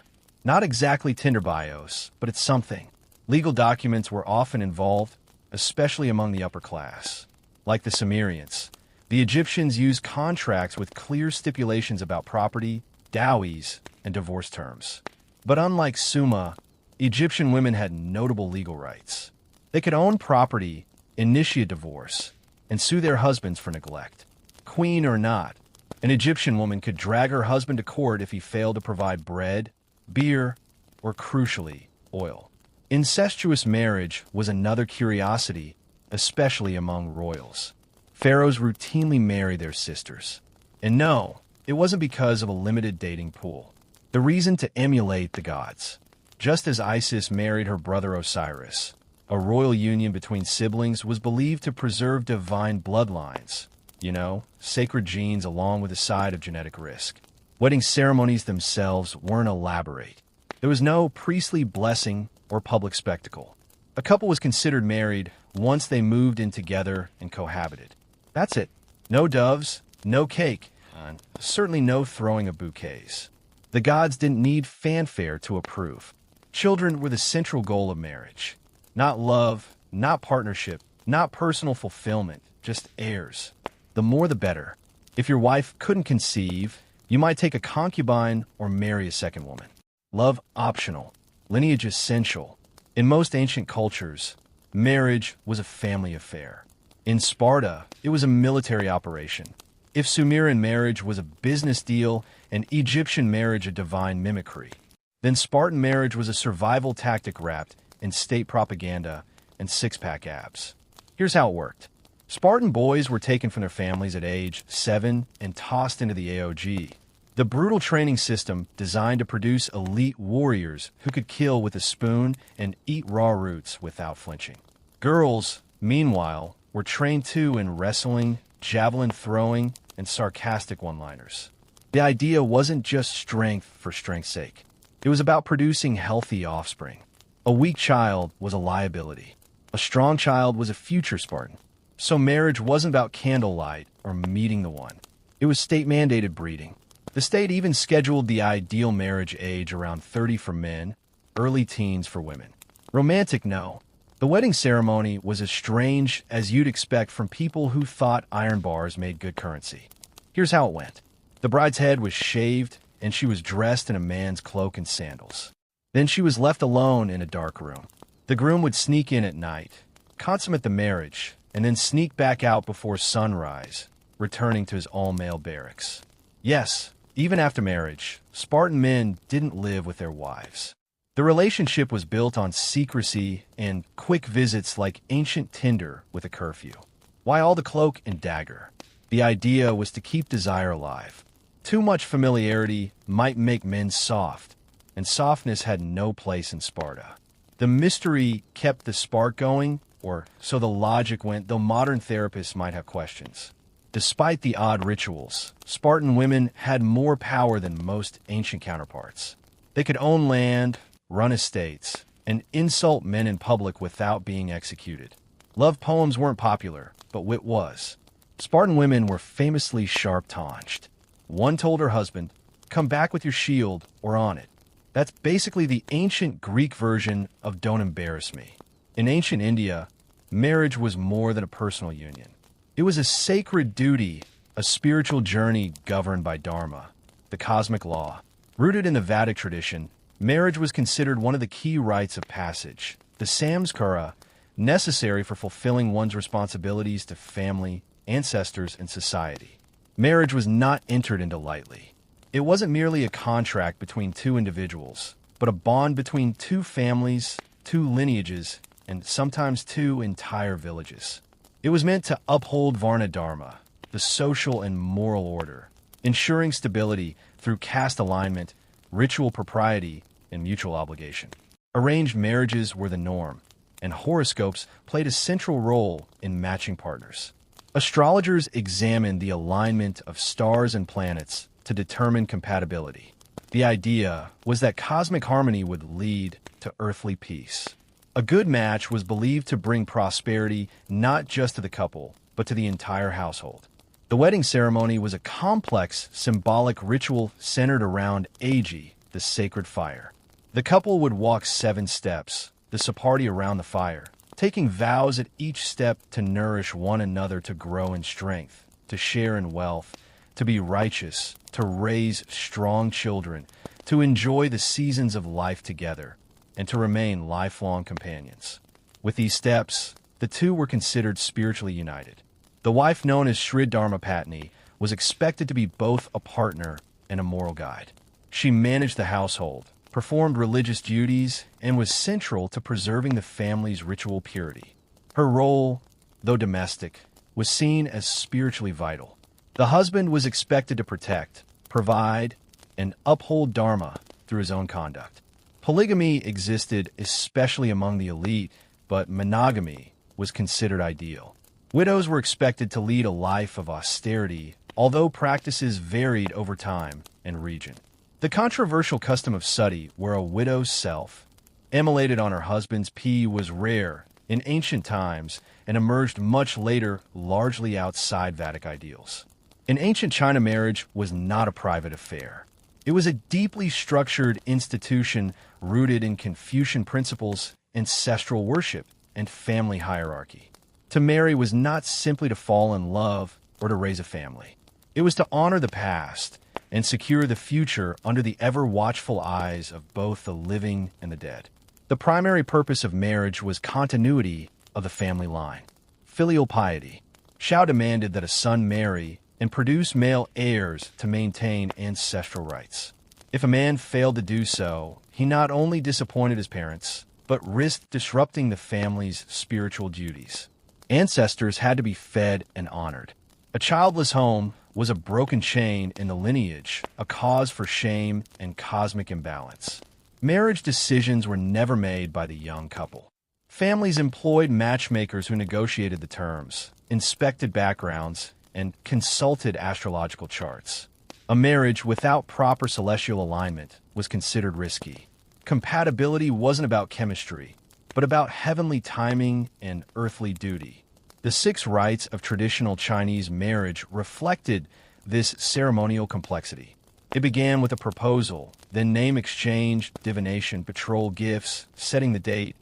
Not exactly Tinder bios, but it's something. Legal documents were often involved, especially among the upper class. Like the Sumerians, the Egyptians used contracts with clear stipulations about property, dowries, and divorce terms. But unlike Sumer, Egyptian women had notable legal rights. They could own property, initiate divorce, and sue their husbands for neglect. Queen or not, an Egyptian woman could drag her husband to court if he failed to provide bread, beer, or crucially, oil. Incestuous marriage was another curiosity, especially among royals. Pharaohs routinely married their sisters. And no, it wasn't because of a limited dating pool. The reason to emulate the gods. Just as Isis married her brother Osiris, a royal union between siblings was believed to preserve divine bloodlines. Sacred genes along with a side of genetic risk. Wedding ceremonies themselves weren't elaborate. There was no priestly blessing or public spectacle. A couple was considered married once they moved in together and cohabited. That's it. No doves, no cake, and certainly no throwing of bouquets. The gods didn't need fanfare to approve. Children were the central goal of marriage. Not love, not partnership, not personal fulfillment, just heirs. The more the better. If your wife couldn't conceive, you might take a concubine or marry a second woman. Love optional, lineage essential. In most ancient cultures, marriage was a family affair. In Sparta, it was a military operation. If Sumerian marriage was a business deal and Egyptian marriage a divine mimicry, then Spartan marriage was a survival tactic wrapped in state propaganda and six-pack abs. Here's how it worked. Spartan boys were taken from their families at age 7 and tossed into the AOG. The brutal training system designed to produce elite warriors who could kill with a spoon and eat raw roots without flinching. Girls, meanwhile, were trained too in wrestling, javelin throwing, and sarcastic one-liners. The idea wasn't just strength for strength's sake. It was about producing healthy offspring. A weak child was a liability. A strong child was a future Spartan. So marriage wasn't about candlelight or meeting the one. It was state-mandated breeding. The state even scheduled the ideal marriage age around 30 for men, early teens for women. Romantic, no. The wedding ceremony was as strange as you'd expect from people who thought iron bars made good currency. Here's how it went. The bride's head was shaved, and she was dressed in a man's cloak and sandals. Then she was left alone in a dark room. The groom would sneak in at night, consummate the marriage, and then sneak back out before sunrise, returning to his all-male barracks. Yes, even after marriage, Spartan men didn't live with their wives. The relationship was built on secrecy and quick visits like ancient tinder with a curfew. Why all the cloak and dagger? The idea was to keep desire alive. Too much familiarity might make men soft, and softness had no place in Sparta. The mystery kept the spark going, or so the logic went, though modern therapists might have questions. Despite the odd rituals, Spartan women had more power than most ancient counterparts. They could own land, run estates, and insult men in public without being executed. Love poems weren't popular, but wit was. Spartan women were famously sharp-taunched. One told her husband, "Come back with your shield or on it." That's basically the ancient Greek version of "don't embarrass me." In ancient India, marriage was more than a personal union. It was a sacred duty, a spiritual journey governed by Dharma, the cosmic law. Rooted in the Vedic tradition, marriage was considered one of the key rites of passage, the samskara, necessary for fulfilling one's responsibilities to family, ancestors, and society. Marriage was not entered into lightly. It wasn't merely a contract between two individuals, but a bond between two families, two lineages, and sometimes two entire villages. It was meant to uphold Varna Dharma, the social and moral order, ensuring stability through caste alignment, ritual propriety, and mutual obligation. Arranged marriages were the norm, and horoscopes played a central role in matching partners. Astrologers examined the alignment of stars and planets to determine compatibility. The idea was that cosmic harmony would lead to earthly peace. A good match was believed to bring prosperity not just to the couple, but to the entire household. The wedding ceremony was a complex, symbolic ritual centered around Agi, the sacred fire. The couple would walk 7 steps, the sapardi around the fire, taking vows at each step to nourish one another, to grow in strength, to share in wealth, to be righteous, to raise strong children, to enjoy the seasons of life together, and to remain lifelong companions. With these steps, the two were considered spiritually united. The wife, known as Shri Dharmapatni, was expected to be both a partner and a moral guide. She managed the household, performed religious duties, and was central to preserving the family's ritual purity. Her role, though domestic, was seen as spiritually vital. The husband was expected to protect, provide, and uphold Dharma through his own conduct. Polygamy existed especially among the elite, but monogamy was considered ideal. Widows were expected to lead a life of austerity, although practices varied over time and region. The controversial custom of sati, where a widow's self, immolated on her husband's pee, was rare in ancient times and emerged much later, largely outside Vedic ideals. In ancient China, marriage was not a private affair. It was a deeply structured institution rooted in Confucian principles, ancestral worship, and family hierarchy. To marry was not simply to fall in love or to raise a family. It was to honor the past and secure the future under the ever-watchful eyes of both the living and the dead. The primary purpose of marriage was continuity of the family line. Filial piety. Shao demanded that a son marry and produce male heirs to maintain ancestral rights. If a man failed to do so, he not only disappointed his parents, but risked disrupting the family's spiritual duties. Ancestors had to be fed and honored. A childless home was a broken chain in the lineage, a cause for shame and cosmic imbalance. Marriage decisions were never made by the young couple. Families employed matchmakers who negotiated the terms, inspected backgrounds, and consulted astrological charts. A marriage without proper celestial alignment was considered risky. Compatibility wasn't about chemistry, but about heavenly timing and earthly duty. The 6 rites of traditional Chinese marriage reflected this ceremonial complexity. It began with a proposal, then name exchange, divination, betrothal gifts, setting the date,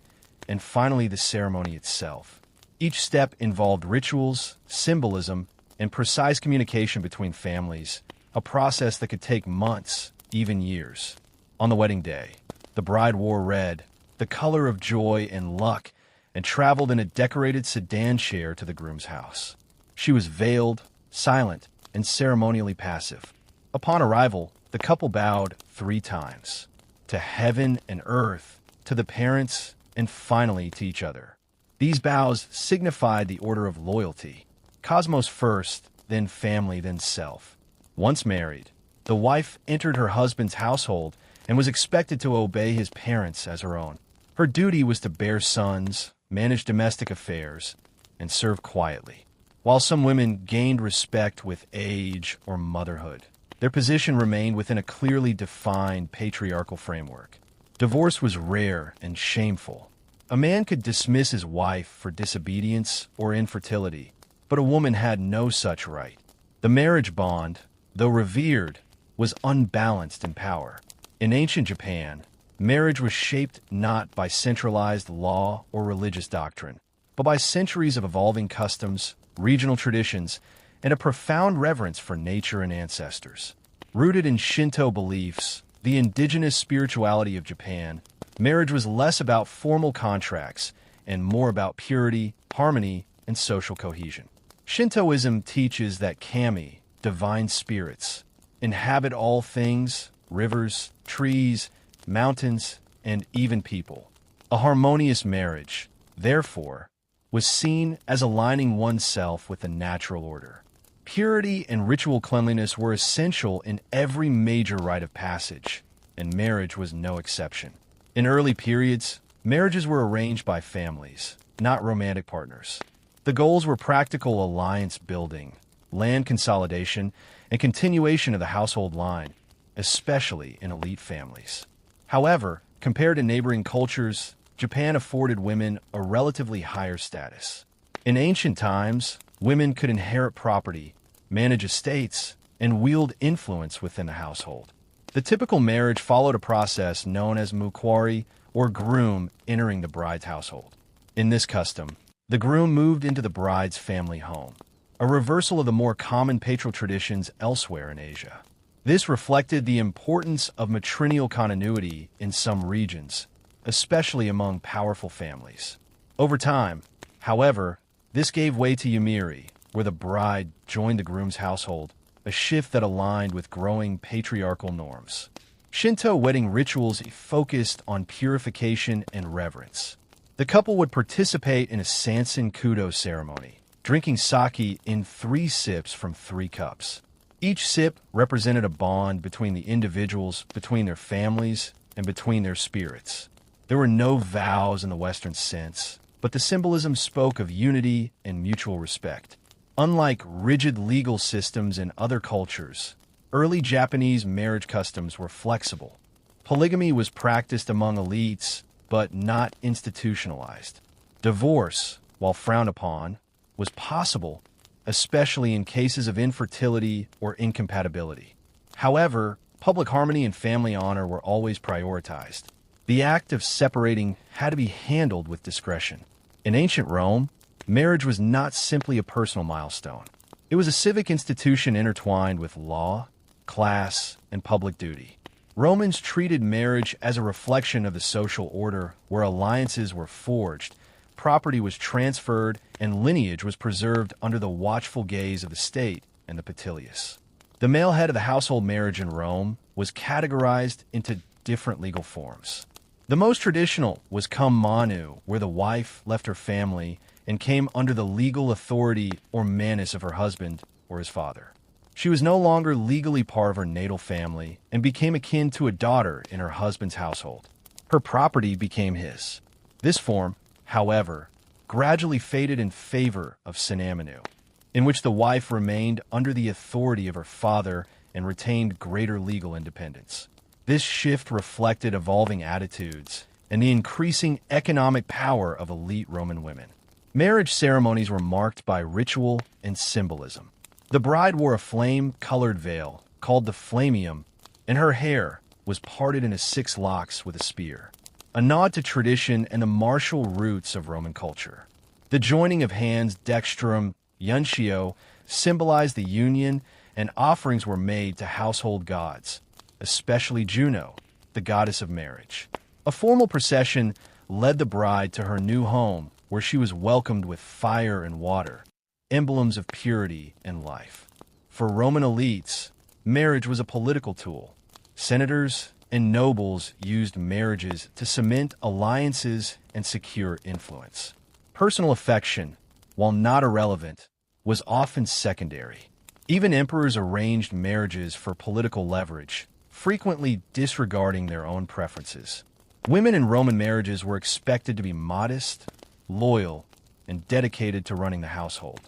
and finally the ceremony itself. Each step involved rituals, symbolism, and precise communication between families, a process that could take months, even years. On the wedding day, The bride wore red, the color of joy and luck, and traveled in a decorated sedan chair to the groom's house. She was veiled, silent, and ceremonially passive. Upon arrival, the couple bowed 3 times, to heaven and earth, to the parents, and finally to each other. These bows signified the order of loyalty: cosmos first, then family, then self. Once married, the wife entered her husband's household and was expected to obey his parents as her own. Her duty was to bear sons, manage domestic affairs, and serve quietly. While some women gained respect with age or motherhood, their position remained within a clearly defined patriarchal framework. Divorce was rare and shameful. A man could dismiss his wife for disobedience or infertility, but a woman had no such right. The marriage bond, though revered, was unbalanced in power. In ancient Japan, marriage was shaped not by centralized law or religious doctrine, but by centuries of evolving customs, regional traditions, and a profound reverence for nature and ancestors. Rooted in Shinto beliefs, the indigenous spirituality of Japan, marriage was less about formal contracts and more about purity, harmony, and social cohesion. Shintoism teaches that kami, divine spirits, inhabit all things: rivers, trees, mountains, and even people. A harmonious marriage, therefore, was seen as aligning oneself with the natural order. Purity and ritual cleanliness were essential in every major rite of passage, and marriage was no exception. In early periods, marriages were arranged by families, not romantic partners. The goals were practical alliance building, land consolidation, and continuation of the household line, especially in elite families. However, compared to neighboring cultures, Japan afforded women a relatively higher status. In ancient times, women could inherit property, manage estates, and wield influence within the household. The typical marriage followed a process known as mukwari, or groom entering the bride's household. In this custom, the groom moved into the bride's family home, a reversal of the more common patriarchal traditions elsewhere in Asia. This reflected the importance of matrilineal continuity in some regions, especially among powerful families. Over time, however, this gave way to yumiri, where the bride joined the groom's household, a shift that aligned with growing patriarchal norms. Shinto wedding rituals focused on purification and reverence. The couple would participate in a Sansen Kudo ceremony, drinking sake in 3 sips from 3 cups. Each sip represented a bond between the individuals, between their families, and between their spirits. There were no vows in the Western sense, but the symbolism spoke of unity and mutual respect. Unlike rigid legal systems in other cultures, early Japanese marriage customs were flexible. Polygamy was practiced among elites, but not institutionalized. Divorce, while frowned upon, was possible, especially in cases of infertility or incompatibility. However, public harmony and family honor were always prioritized. The act of separating had to be handled with discretion. In ancient Rome, marriage was not simply a personal milestone. It was a civic institution intertwined with law, class, and public duty. Romans treated marriage as a reflection of the social order where alliances were forged, property was transferred, and lineage was preserved under the watchful gaze of the state and the Petilius. The male head of the household marriage in Rome was categorized into different legal forms. The most traditional was cum manu, where the wife left her family and came under the legal authority or manus of her husband or his father. She was no longer legally part of her natal family and became akin to a daughter in her husband's household. Her property became his. This form, however, gradually faded in favor of synamonu, in which the wife remained under the authority of her father and retained greater legal independence. This shift reflected evolving attitudes and the increasing economic power of elite Roman women. Marriage ceremonies were marked by ritual and symbolism. The bride wore a flame-colored veil, called the flamium, and her hair was parted into 6 locks with a spear, a nod to tradition and the martial roots of Roman culture. The joining of hands, dextrum, yuncio, symbolized the union, and offerings were made to household gods, especially Juno, the goddess of marriage. A formal procession led the bride to her new home, where she was welcomed with fire and water, emblems of purity and life. For Roman elites, marriage was a political tool. Senators and nobles used marriages to cement alliances and secure influence. Personal affection, while not irrelevant, was often secondary. Even emperors arranged marriages for political leverage, frequently disregarding their own preferences. Women in Roman marriages were expected to be modest, loyal, and dedicated to running the household.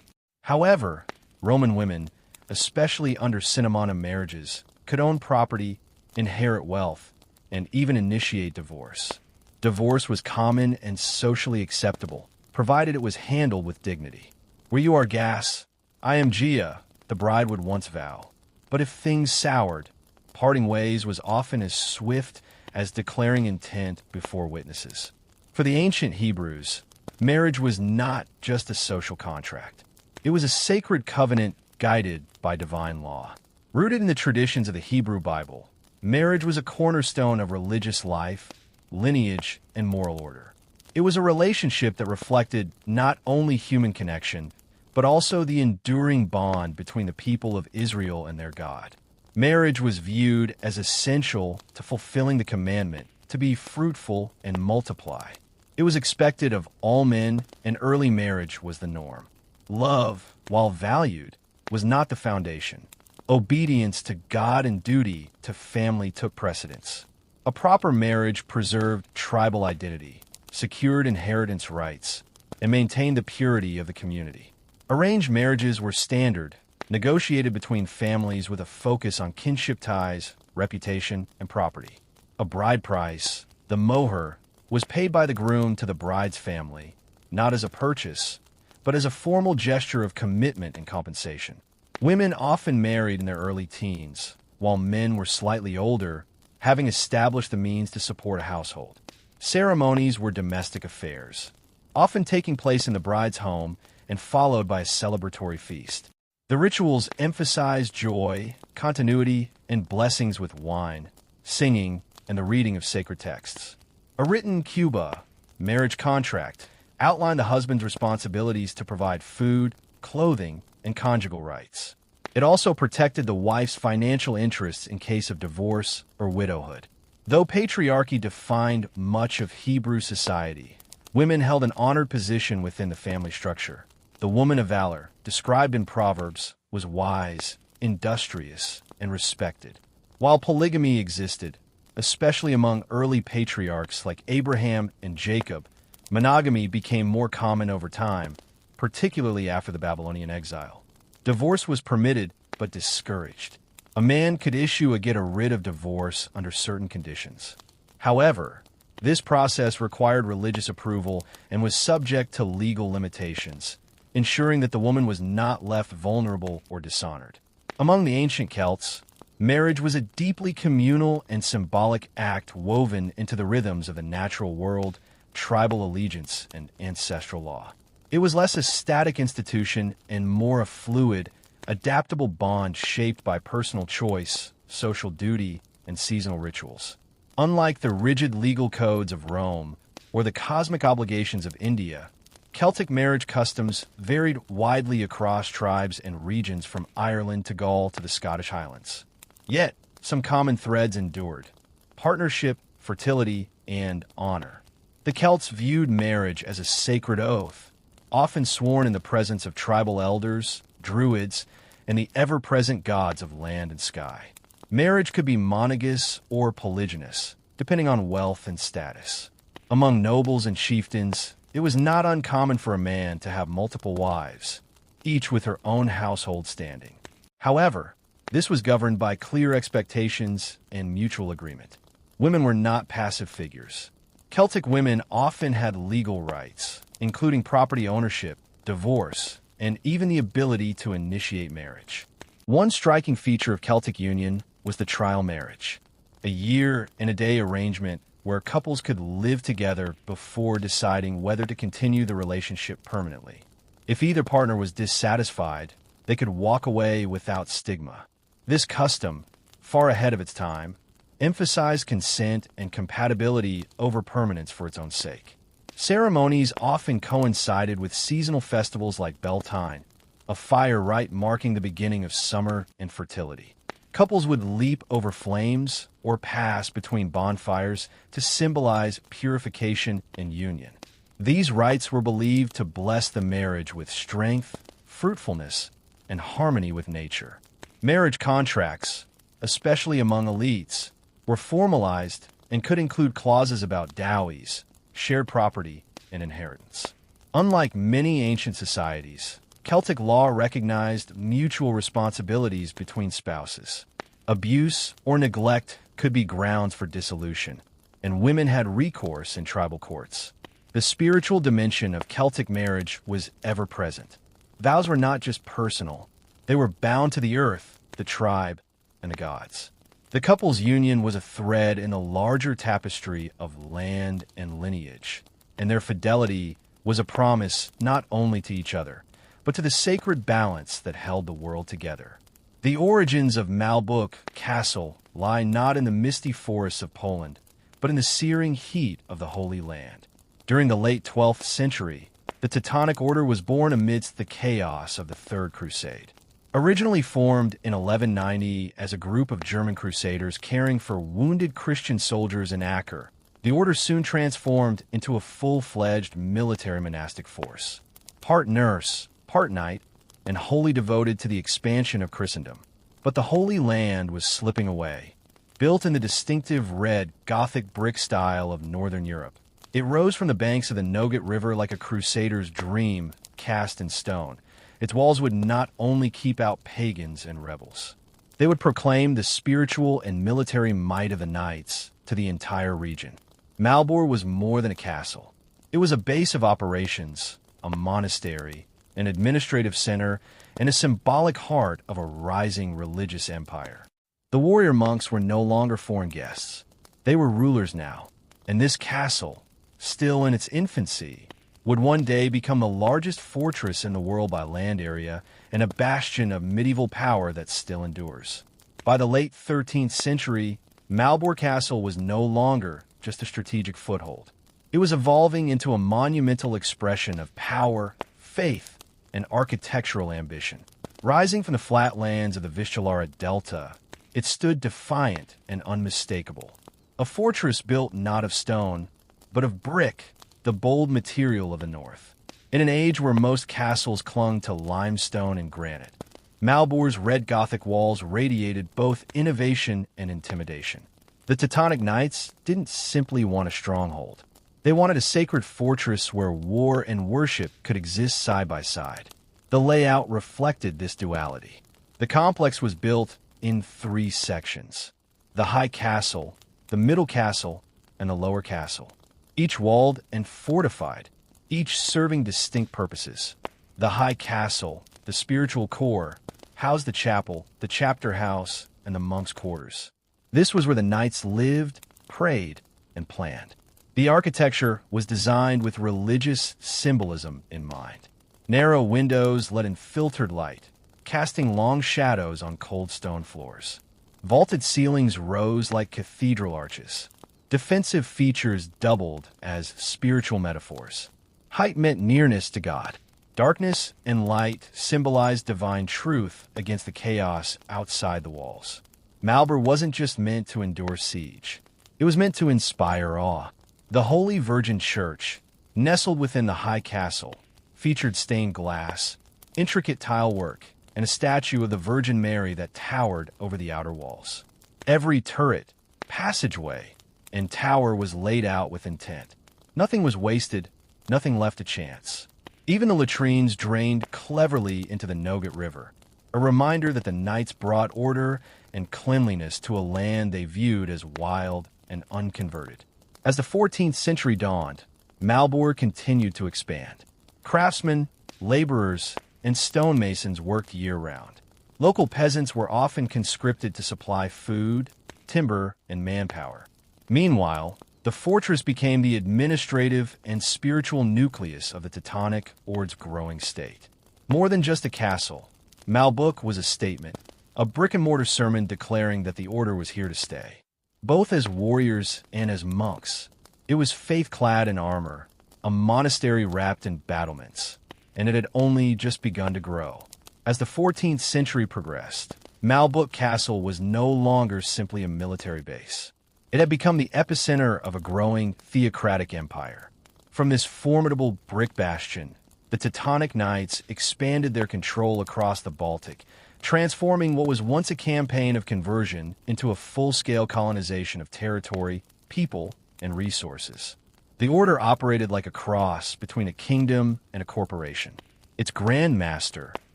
However, Roman women, especially under cinnamona marriages, could own property, inherit wealth, and even initiate divorce. Divorce was common and socially acceptable, provided it was handled with dignity. "Where you are gas, I am Gia," the bride would once vow. But if things soured, parting ways was often as swift as declaring intent before witnesses. For the ancient Hebrews, marriage was not just a social contract. It was a sacred covenant guided by divine law. Rooted in the traditions of the Hebrew Bible, marriage was a cornerstone of religious life, lineage, and moral order. It was a relationship that reflected not only human connection, but also the enduring bond between the people of Israel and their God. Marriage was viewed as essential to fulfilling the commandment to be fruitful and multiply. It was expected of all men, and early marriage was the norm. Love, while valued, was not the foundation. Obedience to God and duty to family took precedence. A proper marriage preserved tribal identity, secured inheritance rights, and maintained the purity of the community. Arranged marriages were standard, negotiated between families with a focus on kinship ties, reputation, and property. A bride price, the moher, was paid by the groom to the bride's family, not as a purchase, but as a formal gesture of commitment and compensation. Women often married in their early teens, while men were slightly older, having established the means to support a household. Ceremonies were domestic affairs, often taking place in the bride's home and followed by a celebratory feast. The rituals emphasized joy, continuity, and blessings with wine, singing, and the reading of sacred texts. A written Cuba, marriage contract, outlined the husband's responsibilities to provide food, clothing, and conjugal rights. It also protected the wife's financial interests in case of divorce or widowhood. Though patriarchy defined much of Hebrew society, women held an honored position within the family structure. The woman of valor, described in Proverbs, was wise, industrious, and respected. While polygamy existed, especially among early patriarchs like Abraham and Jacob, monogamy became more common over time, particularly after the Babylonian exile. Divorce was permitted but discouraged. A man could issue a get-rid of divorce under certain conditions. However, this process required religious approval and was subject to legal limitations, ensuring that the woman was not left vulnerable or dishonored. Among the ancient Celts, marriage was a deeply communal and symbolic act woven into the rhythms of the natural world, tribal allegiance, and ancestral law. It was less a static institution and more a fluid, adaptable bond shaped by personal choice, social duty, and seasonal rituals. Unlike the rigid legal codes of Rome or the cosmic obligations of India, Celtic marriage customs varied widely across tribes and regions from Ireland to Gaul to the Scottish Highlands. Yet, some common threads endured: partnership, fertility, and honor. The Celts viewed marriage as a sacred oath, often sworn in the presence of tribal elders, druids, and the ever-present gods of land and sky. Marriage could be monogamous or polygynous, depending on wealth and status. Among nobles and chieftains, it was not uncommon for a man to have multiple wives, each with her own household standing. However, this was governed by clear expectations and mutual agreement. Women were not passive figures. Celtic women often had legal rights, including property ownership, divorce, and even the ability to initiate marriage. One striking feature of Celtic union was the trial marriage, a year-and-a-day arrangement where couples could live together before deciding whether to continue the relationship permanently. If either partner was dissatisfied, they could walk away without stigma. This custom, far ahead of its time, emphasized consent and compatibility over permanence for its own sake. Ceremonies often coincided with seasonal festivals like Beltane, a fire rite marking the beginning of summer and fertility. Couples would leap over flames or pass between bonfires to symbolize purification and union. These rites were believed to bless the marriage with strength, fruitfulness, and harmony with nature. Marriage contracts, especially among elites, were formalized and could include clauses about dowries, shared property, and inheritance. Unlike many ancient societies, Celtic law recognized mutual responsibilities between spouses. Abuse or neglect could be grounds for dissolution, and women had recourse in tribal courts. The spiritual dimension of Celtic marriage was ever present. Vows were not just personal, they were bound to the earth, the tribe, and the gods. The couple's union was a thread in the larger tapestry of land and lineage, and their fidelity was a promise not only to each other, but to the sacred balance that held the world together. The origins of Malbuk Castle lie not in the misty forests of Poland, but in the searing heat of the Holy Land. During the late 12th century, the Teutonic Order was born amidst the chaos of the Third Crusade. Originally formed in 1190 as a group of German crusaders caring for wounded Christian soldiers in Acre, the order soon transformed into a full-fledged military monastic force. Part nurse, part knight, and wholly devoted to the expansion of Christendom. But the Holy Land was slipping away. Built in the distinctive red Gothic brick style of Northern Europe, it rose from the banks of the Nogat River like a crusader's dream cast in stone. Its walls would not only keep out pagans and rebels. They would proclaim the spiritual and military might of the knights to the entire region. Malbor was more than a castle. It was a base of operations, a monastery, an administrative center, and a symbolic heart of a rising religious empire. The warrior monks were no longer foreign guests. They were rulers now, and this castle, still in its infancy, would one day become the largest fortress in the world by land area and a bastion of medieval power that still endures. By the late 13th century, Malbor Castle was no longer just a strategic foothold. It was evolving into a monumental expression of power, faith, and architectural ambition. Rising from the flatlands of the Vistula Delta, it stood defiant and unmistakable. A fortress built not of stone, but of brick, the bold material of the north. In an age where most castles clung to limestone and granite, Malbor's red Gothic walls radiated both innovation and intimidation. The Teutonic Knights didn't simply want a stronghold. They wanted a sacred fortress where war and worship could exist side by side. The layout reflected this duality. The complex was built in 3 sections: the high castle, the middle castle, and the lower castle, each walled and fortified, each serving distinct purposes. The high castle, the spiritual core, housed the chapel, the chapter house, and the monks' quarters. This was where the knights lived, prayed, and planned. The architecture was designed with religious symbolism in mind. Narrow windows let in filtered light, casting long shadows on cold stone floors. Vaulted ceilings rose like cathedral arches. Defensive features doubled as spiritual metaphors. Height meant nearness to God. Darkness and light symbolized divine truth against the chaos outside the walls. Malbor wasn't just meant to endure siege. It was meant to inspire awe. The Holy Virgin Church, nestled within the high castle, featured stained glass, intricate tile work, and a statue of the Virgin Mary that towered over the outer walls. Every turret, passageway, and tower was laid out with intent. Nothing was wasted, nothing left to chance. Even the latrines drained cleverly into the Nogat River, a reminder that the knights brought order and cleanliness to a land they viewed as wild and unconverted. As the 14th century dawned, Malbor continued to expand. Craftsmen, laborers, and stonemasons worked year-round. Local peasants were often conscripted to supply food, timber, and manpower. Meanwhile, the fortress became the administrative and spiritual nucleus of the Teutonic Orde's growing state. More than just a castle, Malbuk was a statement, a brick-and-mortar sermon declaring that the order was here to stay. both as warriors and as monks. It was faith-clad in armor, a monastery wrapped in battlements, and it had only just begun to grow. As the 14th century progressed, Malbuk Castle was no longer simply a military base. It had become the epicenter of a growing theocratic empire. From this formidable brick bastion, the Teutonic Knights expanded their control across the Baltic, transforming what was once a campaign of conversion into a full-scale colonization of territory, people, and resources. The order operated like a cross between a kingdom and a corporation. Its Grand Master,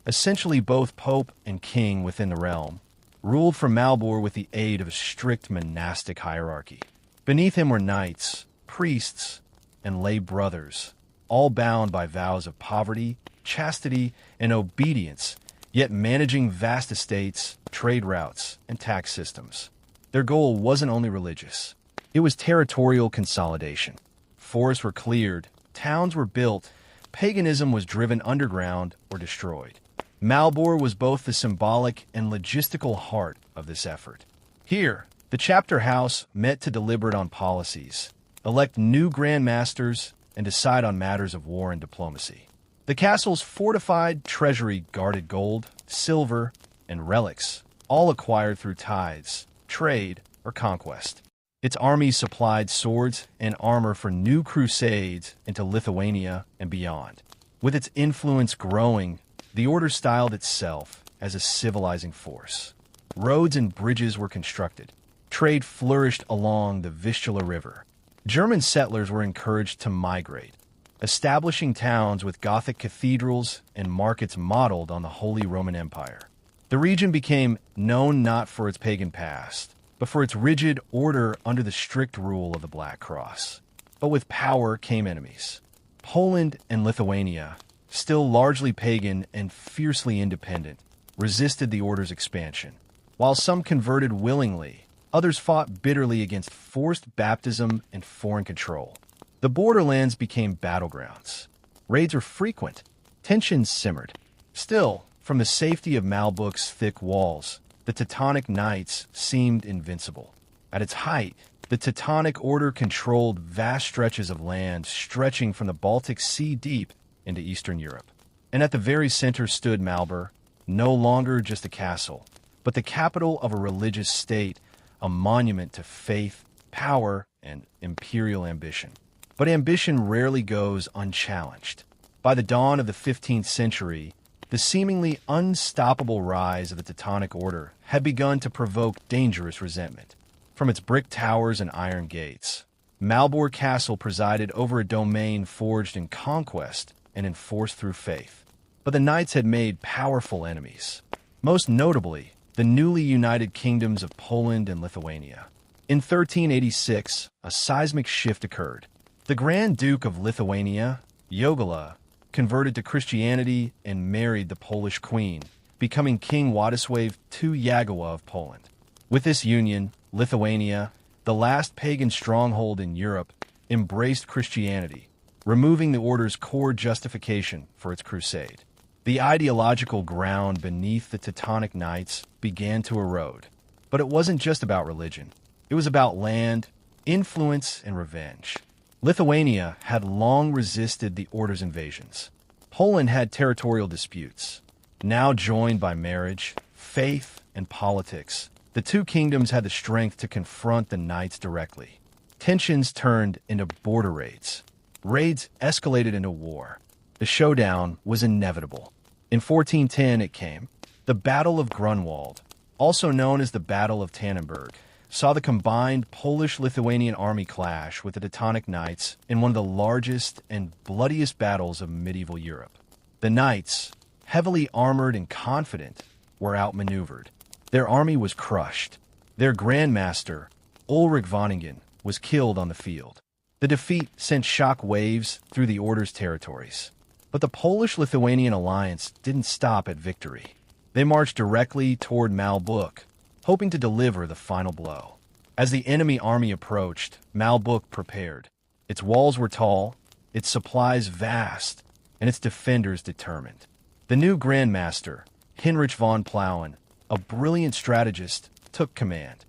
essentially both pope and king within the realm, ruled from Malbor with the aid of a strict monastic hierarchy. Beneath him were knights, priests, and lay brothers, all bound by vows of poverty, chastity, and obedience, yet managing vast estates, trade routes, and tax systems. Their goal wasn't only religious. It was territorial consolidation. Forests were cleared, towns were built, paganism was driven underground or destroyed. Malbor was both the symbolic and logistical heart of this effort. Here, the chapter house met to deliberate on policies, elect new Grand Masters, and decide on matters of war and diplomacy. The castle's fortified treasury guarded gold, silver, and relics, all acquired through tithes, trade, or conquest. Its armies supplied swords and armor for new crusades into Lithuania and beyond. With its influence growing, the order styled itself as a civilizing force. Roads and bridges were constructed. Trade flourished along the Vistula River. German settlers were encouraged to migrate, establishing towns with Gothic cathedrals and markets modeled on the Holy Roman Empire. The region became known not for its pagan past, but for its rigid order under the strict rule of the Black Cross. But with power came enemies. Poland and Lithuania, still largely pagan and fiercely independent, resisted the order's expansion. While some converted willingly, others fought bitterly against forced baptism and foreign control. The borderlands became battlegrounds. Raids were frequent. Tensions simmered. Still, from the safety of Malbuk's thick walls, the Teutonic Knights seemed invincible. At its height, the Teutonic Order controlled vast stretches of land stretching from the Baltic Sea deep into Eastern Europe. And at the very center stood Malbor, no longer just a castle, but the capital of a religious state, a monument to faith, power, and imperial ambition. But ambition rarely goes unchallenged. By the dawn of the 15th century, the seemingly unstoppable rise of the Teutonic Order had begun to provoke dangerous resentment. From its brick towers and iron gates, Malbor Castle presided over a domain forged in conquest and enforced through faith. But the knights had made powerful enemies, most notably the newly united kingdoms of Poland and Lithuania. In 1386, a seismic shift occurred. The Grand Duke of Lithuania, Jogaila, converted to Christianity and married the Polish queen, becoming King Władysław II Jagiwa of Poland. With this union, Lithuania, the last pagan stronghold in Europe, embraced Christianity, removing the order's core justification for its crusade. The ideological ground beneath the Teutonic Knights began to erode. But it wasn't just about religion. It was about land, influence, and revenge. Lithuania had long resisted the order's invasions. Poland had territorial disputes. Now joined by marriage, faith, and politics, the two kingdoms had the strength to confront the knights directly. Tensions turned into border raids. Raids escalated into war. The showdown was inevitable. In 1410 it came. The Battle of Grunwald, also known as the Battle of Tannenberg, saw the combined Polish-Lithuanian army clash with the Teutonic Knights in one of the largest and bloodiest battles of medieval Europe. The Knights, heavily armored and confident, were outmaneuvered. Their army was crushed. Their Grand Master, Ulrich Vonningen, was killed on the field. The defeat sent shock waves through the Order's territories. But the Polish-Lithuanian alliance didn't stop at victory. They marched directly toward Malbuk, hoping to deliver the final blow. As the enemy army approached, Malbuk prepared. Its walls were tall, its supplies vast, and its defenders determined. The new Grand Master, Heinrich von Plauen, a brilliant strategist, took command.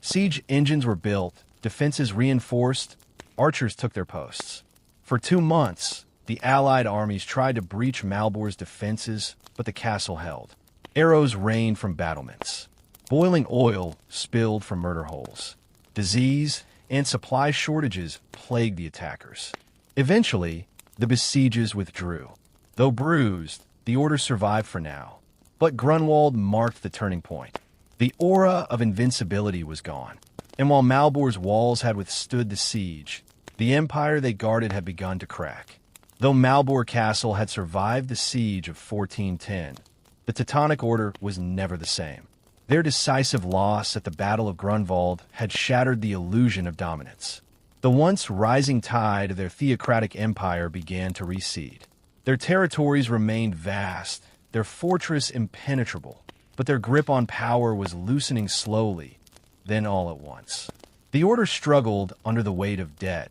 Siege engines were built, defenses reinforced, archers took their posts. For 2 months, the Allied armies tried to breach Malbor's defenses, but the castle held. Arrows rained from battlements. Boiling oil spilled from murder holes. Disease and supply shortages plagued the attackers. Eventually, the besiegers withdrew. Though bruised, the order survived for now. But Grunwald marked the turning point. The aura of invincibility was gone, and while Malbor's walls had withstood the siege, the empire they guarded had begun to crack. Though Malbor Castle had survived the siege of 1410, the Teutonic Order was never the same. Their decisive loss at the Battle of Grunwald had shattered the illusion of dominance. The once rising tide of their theocratic empire began to recede. Their territories remained vast, their fortress impenetrable, but their grip on power was loosening slowly, then all at once. The order struggled under the weight of debt,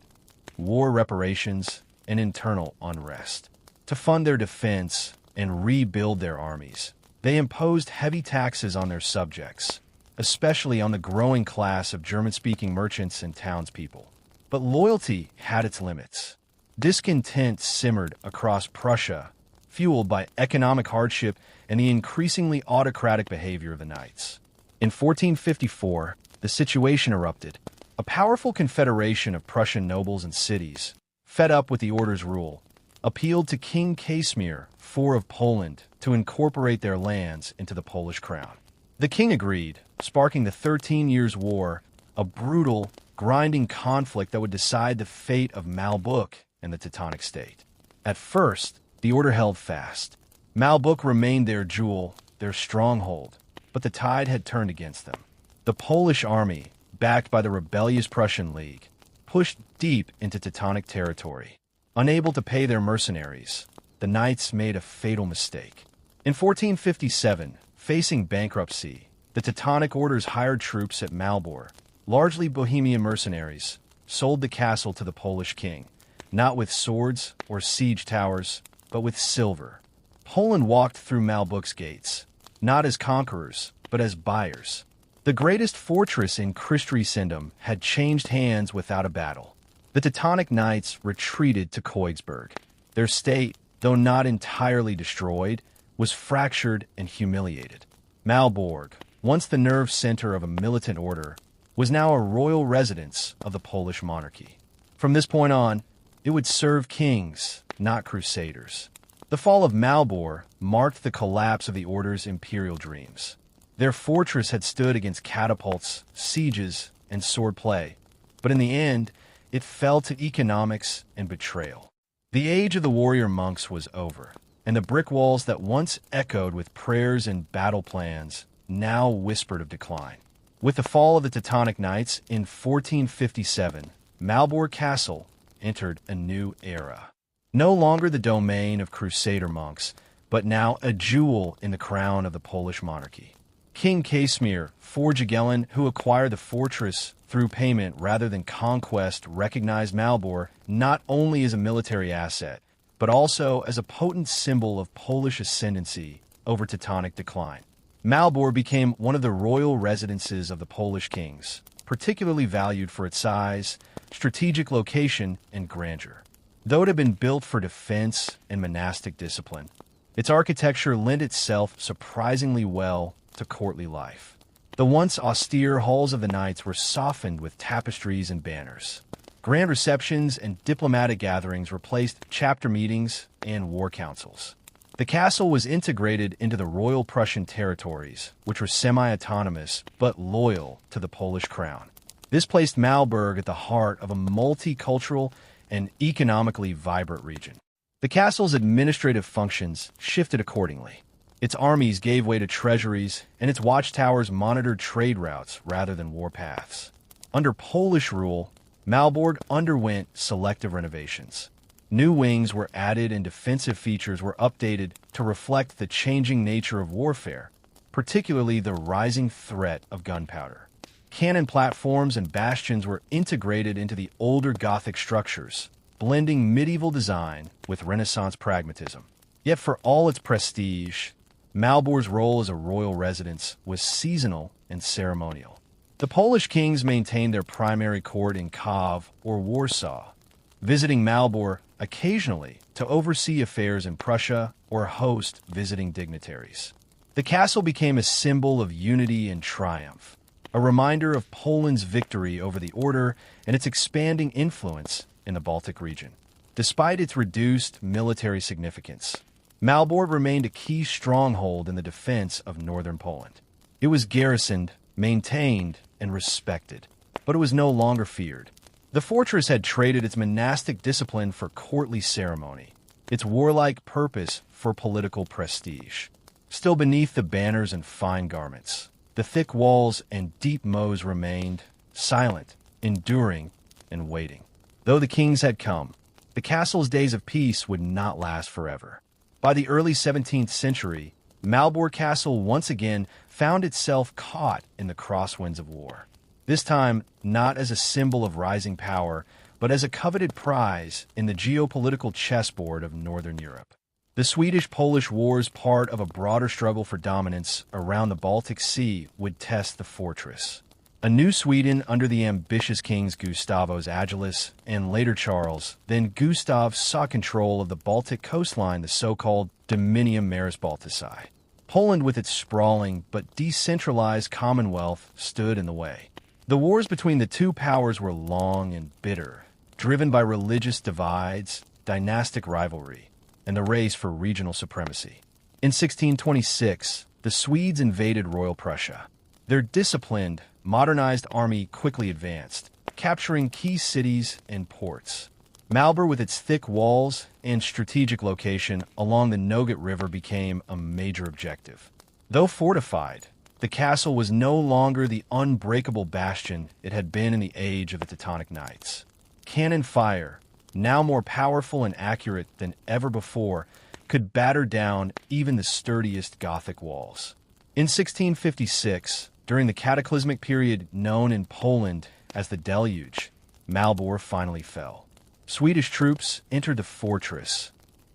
war reparations, and internal unrest. To fund their defense and rebuild their armies, they imposed heavy taxes on their subjects, especially on the growing class of German-speaking merchants and townspeople. But loyalty had its limits. Discontent simmered across Prussia, fueled by economic hardship and the increasingly autocratic behavior of the knights. In 1454, the situation erupted. A powerful confederation of Prussian nobles and cities, fed up with the order's rule, appealed to King Casimir IV of Poland to incorporate their lands into the Polish crown. The king agreed, sparking the 13 Years' War, a brutal, grinding conflict that would decide the fate of Malbuk and the Teutonic state. At first, the order held fast. Malbuk remained their jewel, their stronghold, but the tide had turned against them. The Polish army, backed by the rebellious Prussian League, pushed deep into Teutonic territory. Unable to pay their mercenaries, the knights made a fatal mistake. In 1457, facing bankruptcy, the Teutonic Order's hired troops at Malbor, largely Bohemian mercenaries, sold the castle to the Polish king, not with swords or siege towers, but with silver. Poland walked through Malbuk's gates, not as conquerors, but as buyers. The greatest fortress in Christendom had changed hands without a battle. The Teutonic Knights retreated to Königsberg. Their state, though not entirely destroyed, was fractured and humiliated. Malbork, once the nerve center of a militant order, was now a royal residence of the Polish monarchy. From this point on, it would serve kings, not crusaders. The fall of Malbor marked the collapse of the order's imperial dreams. Their fortress had stood against catapults, sieges, and swordplay, but in the end, it fell to economics and betrayal. The age of the warrior monks was over, and the brick walls that once echoed with prayers and battle plans now whispered of decline. With the fall of the Teutonic Knights in 1457, Malbor Castle entered a new era. No longer the domain of crusader monks, but now a jewel in the crown of the Polish monarchy. King Casimir IV, who acquired the fortress through payment rather than conquest, recognized Malbor not only as a military asset, but also as a potent symbol of Polish ascendancy over Teutonic decline. Malbor became one of the royal residences of the Polish kings, particularly valued for its size, strategic location, and grandeur. Though it had been built for defense and monastic discipline, its architecture lent itself surprisingly well to courtly life. The once austere halls of the knights were softened with tapestries and banners. Grand receptions and diplomatic gatherings replaced chapter meetings and war councils. The castle was integrated into the Royal Prussian territories, which were semi-autonomous but loyal to the Polish crown. This placed Malbork at the heart of a multicultural and economically vibrant region. The castle's administrative functions shifted accordingly. Its armies gave way to treasuries, and its watchtowers monitored trade routes rather than warpaths. Under Polish rule, Malbork underwent selective renovations. New wings were added and defensive features were updated to reflect the changing nature of warfare, particularly the rising threat of gunpowder. Cannon platforms and bastions were integrated into the older Gothic structures, blending medieval design with Renaissance pragmatism. Yet for all its prestige, Malbor's role as a royal residence was seasonal and ceremonial. The Polish kings maintained their primary court in Kiev or Warsaw, visiting Malbork occasionally to oversee affairs in Prussia or host visiting dignitaries. The castle became a symbol of unity and triumph, a reminder of Poland's victory over the Order and its expanding influence in the Baltic region. Despite its reduced military significance, Malbork remained a key stronghold in the defense of northern Poland. It was garrisoned, maintained, and respected, but it was no longer feared. The fortress had traded its monastic discipline for courtly ceremony, its warlike purpose for political prestige. Still beneath the banners and fine garments, the thick walls and deep moats remained, silent, enduring, and waiting. Though the kings had come, the castle's days of peace would not last forever. By the early 17th century, Malbork Castle once again found itself caught in the crosswinds of war. This time, not as a symbol of rising power, but as a coveted prize in the geopolitical chessboard of Northern Europe. The Swedish-Polish Wars, part of a broader struggle for dominance around the Baltic Sea, would test the fortress. A new Sweden under the ambitious kings Gustavus Adolphus and later Charles, then Gustav, saw control of the Baltic coastline, the so-called Dominium Maris Balticae. Poland, with its sprawling but decentralized commonwealth, stood in the way. The wars between the two powers were long and bitter, driven by religious divides, dynastic rivalry, and the race for regional supremacy. In 1626, the Swedes invaded Royal Prussia. Their disciplined, modernized army quickly advanced, capturing key cities and ports. Malbork, with its thick walls and strategic location along the Nogat River, became a major objective. Though fortified, the castle was no longer the unbreakable bastion it had been in the age of the Teutonic Knights. Cannon fire, now more powerful and accurate than ever before, could batter down even the sturdiest Gothic walls. In 1656, during the cataclysmic period known in Poland as the Deluge, Malbork finally fell. Swedish troops entered the fortress,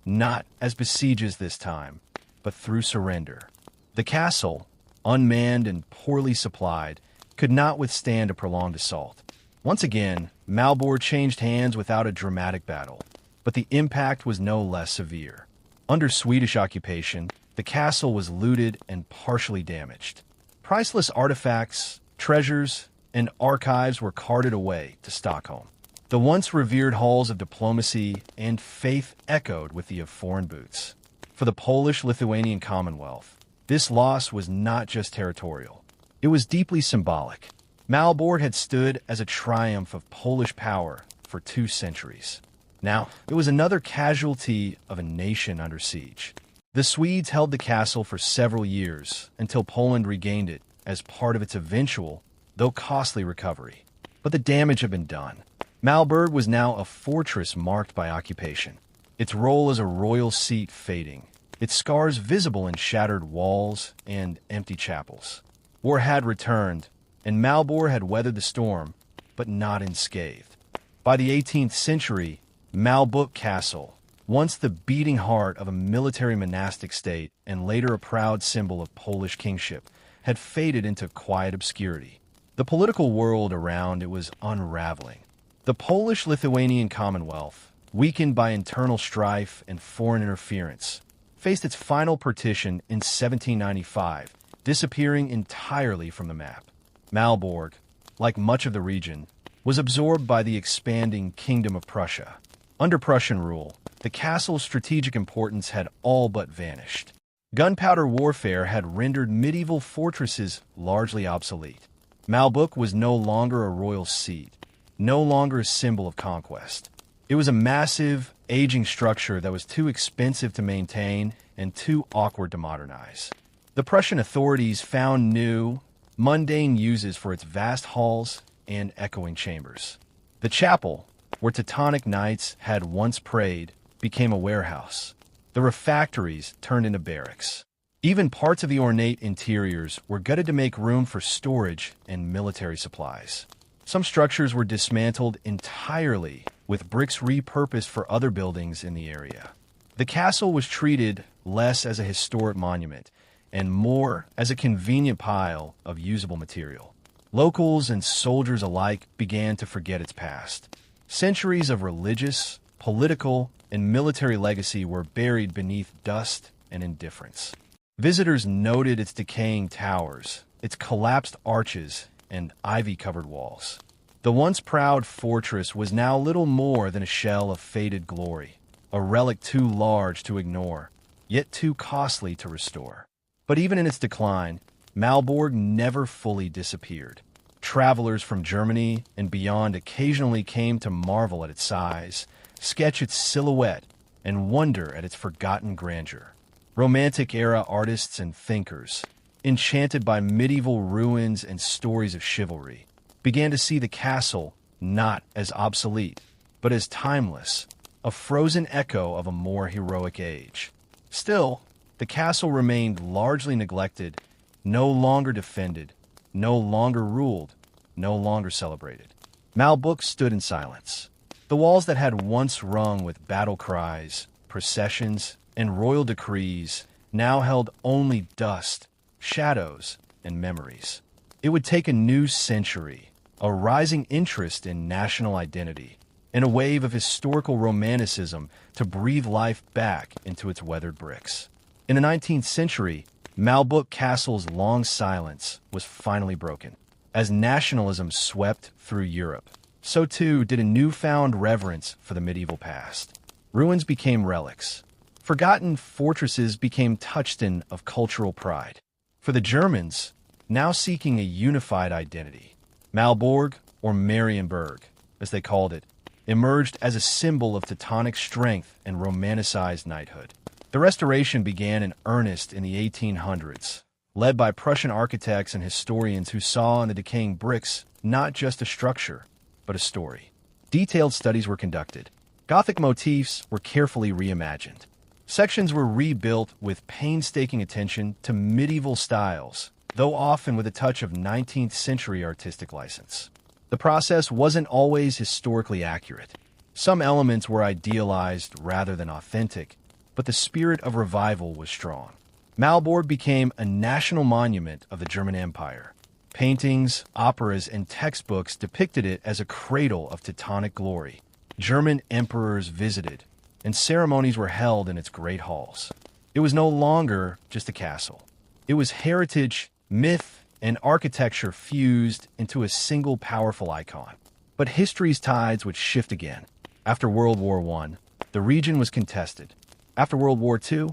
not as besiegers this time, but through surrender. The castle, unmanned and poorly supplied, could not withstand a prolonged assault. Once again, Malbork changed hands without a dramatic battle, but the impact was no less severe. Under Swedish occupation, the castle was looted and partially damaged. Priceless artifacts, treasures, and archives were carted away to Stockholm. The once revered halls of diplomacy and faith echoed with the of foreign boots. For the Polish-Lithuanian Commonwealth, this loss was not just territorial. It was deeply symbolic. Malbork had stood as a triumph of Polish power for 2 centuries. Now, it was another casualty of a nation under siege. The Swedes held the castle for several years until Poland regained it as part of its eventual, though costly, recovery. But the damage had been done. Malbork was now a fortress marked by occupation, its role as a royal seat fading, its scars visible in shattered walls and empty chapels. War had returned, and Malbork had weathered the storm, but not unscathed. By the 18th century, Malbork Castle, once the beating heart of a military monastic state and later a proud symbol of Polish kingship, had faded into quiet obscurity. The political world around it was unraveling. The Polish-Lithuanian Commonwealth, weakened by internal strife and foreign interference, faced its final partition in 1795, disappearing entirely from the map. Malbork, like much of the region, was absorbed by the expanding Kingdom of Prussia. Under Prussian rule, the castle's strategic importance had all but vanished. Gunpowder warfare had rendered medieval fortresses largely obsolete. Malbork was no longer a royal seat, no longer a symbol of conquest. It was a massive, aging structure that was too expensive to maintain and too awkward to modernize. The Prussian authorities found new, mundane uses for its vast halls and echoing chambers. The chapel, where Teutonic knights had once prayed, became a warehouse. The refectories turned into barracks. Even parts of the ornate interiors were gutted to make room for storage and military supplies. Some structures were dismantled entirely, with bricks repurposed for other buildings in the area. The castle was treated less as a historic monument and more as a convenient pile of usable material. Locals and soldiers alike began to forget its past. Centuries of religious, political, and military legacy were buried beneath dust and indifference. Visitors noted its decaying towers, its collapsed arches, and ivy-covered walls. The once proud fortress was now little more than a shell of faded glory, a relic too large to ignore, yet too costly to restore. But even in its decline, Malborg never fully disappeared. Travelers from Germany and beyond occasionally came to marvel at its size, sketch its silhouette, and wonder at its forgotten grandeur. Romantic-era artists and thinkers, enchanted by medieval ruins and stories of chivalry, began to see the castle not as obsolete, but as timeless, a frozen echo of a more heroic age. Still, the castle remained largely neglected, no longer defended, no longer ruled, no longer celebrated. Malborg stood in silence. The walls that had once rung with battle cries, processions, and royal decrees now held only dust, shadows, and memories. It would take a new century, a rising interest in national identity, and a wave of historical romanticism to breathe life back into its weathered bricks. In the 19th century, Malborg Castle's long silence was finally broken. As nationalism swept through Europe, so too did a newfound reverence for the medieval past. Ruins became relics. Forgotten fortresses became touchstones of cultural pride. For the Germans, now seeking a unified identity, Malborg, or Marienburg, as they called it, emerged as a symbol of Teutonic strength and romanticized knighthood. The restoration began in earnest in the 1800s, led by Prussian architects and historians who saw in the decaying bricks not just a structure, but a story. Detailed studies were conducted. Gothic motifs were carefully reimagined. Sections were rebuilt with painstaking attention to medieval styles, though often with a touch of 19th century artistic license. The process wasn't always historically accurate. Some elements were idealized rather than authentic, but the spirit of revival was strong. Malborg became a national monument of the German Empire. Paintings, operas, and textbooks depicted it as a cradle of Teutonic glory. German emperors visited, and ceremonies were held in its great halls. It was no longer just a castle. It was heritage, myth, and architecture fused into a single powerful icon. But history's tides would shift again. After World War I, the region was contested. After World War II,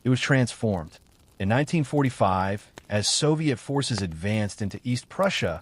it was transformed. In 1945, as Soviet forces advanced into East Prussia,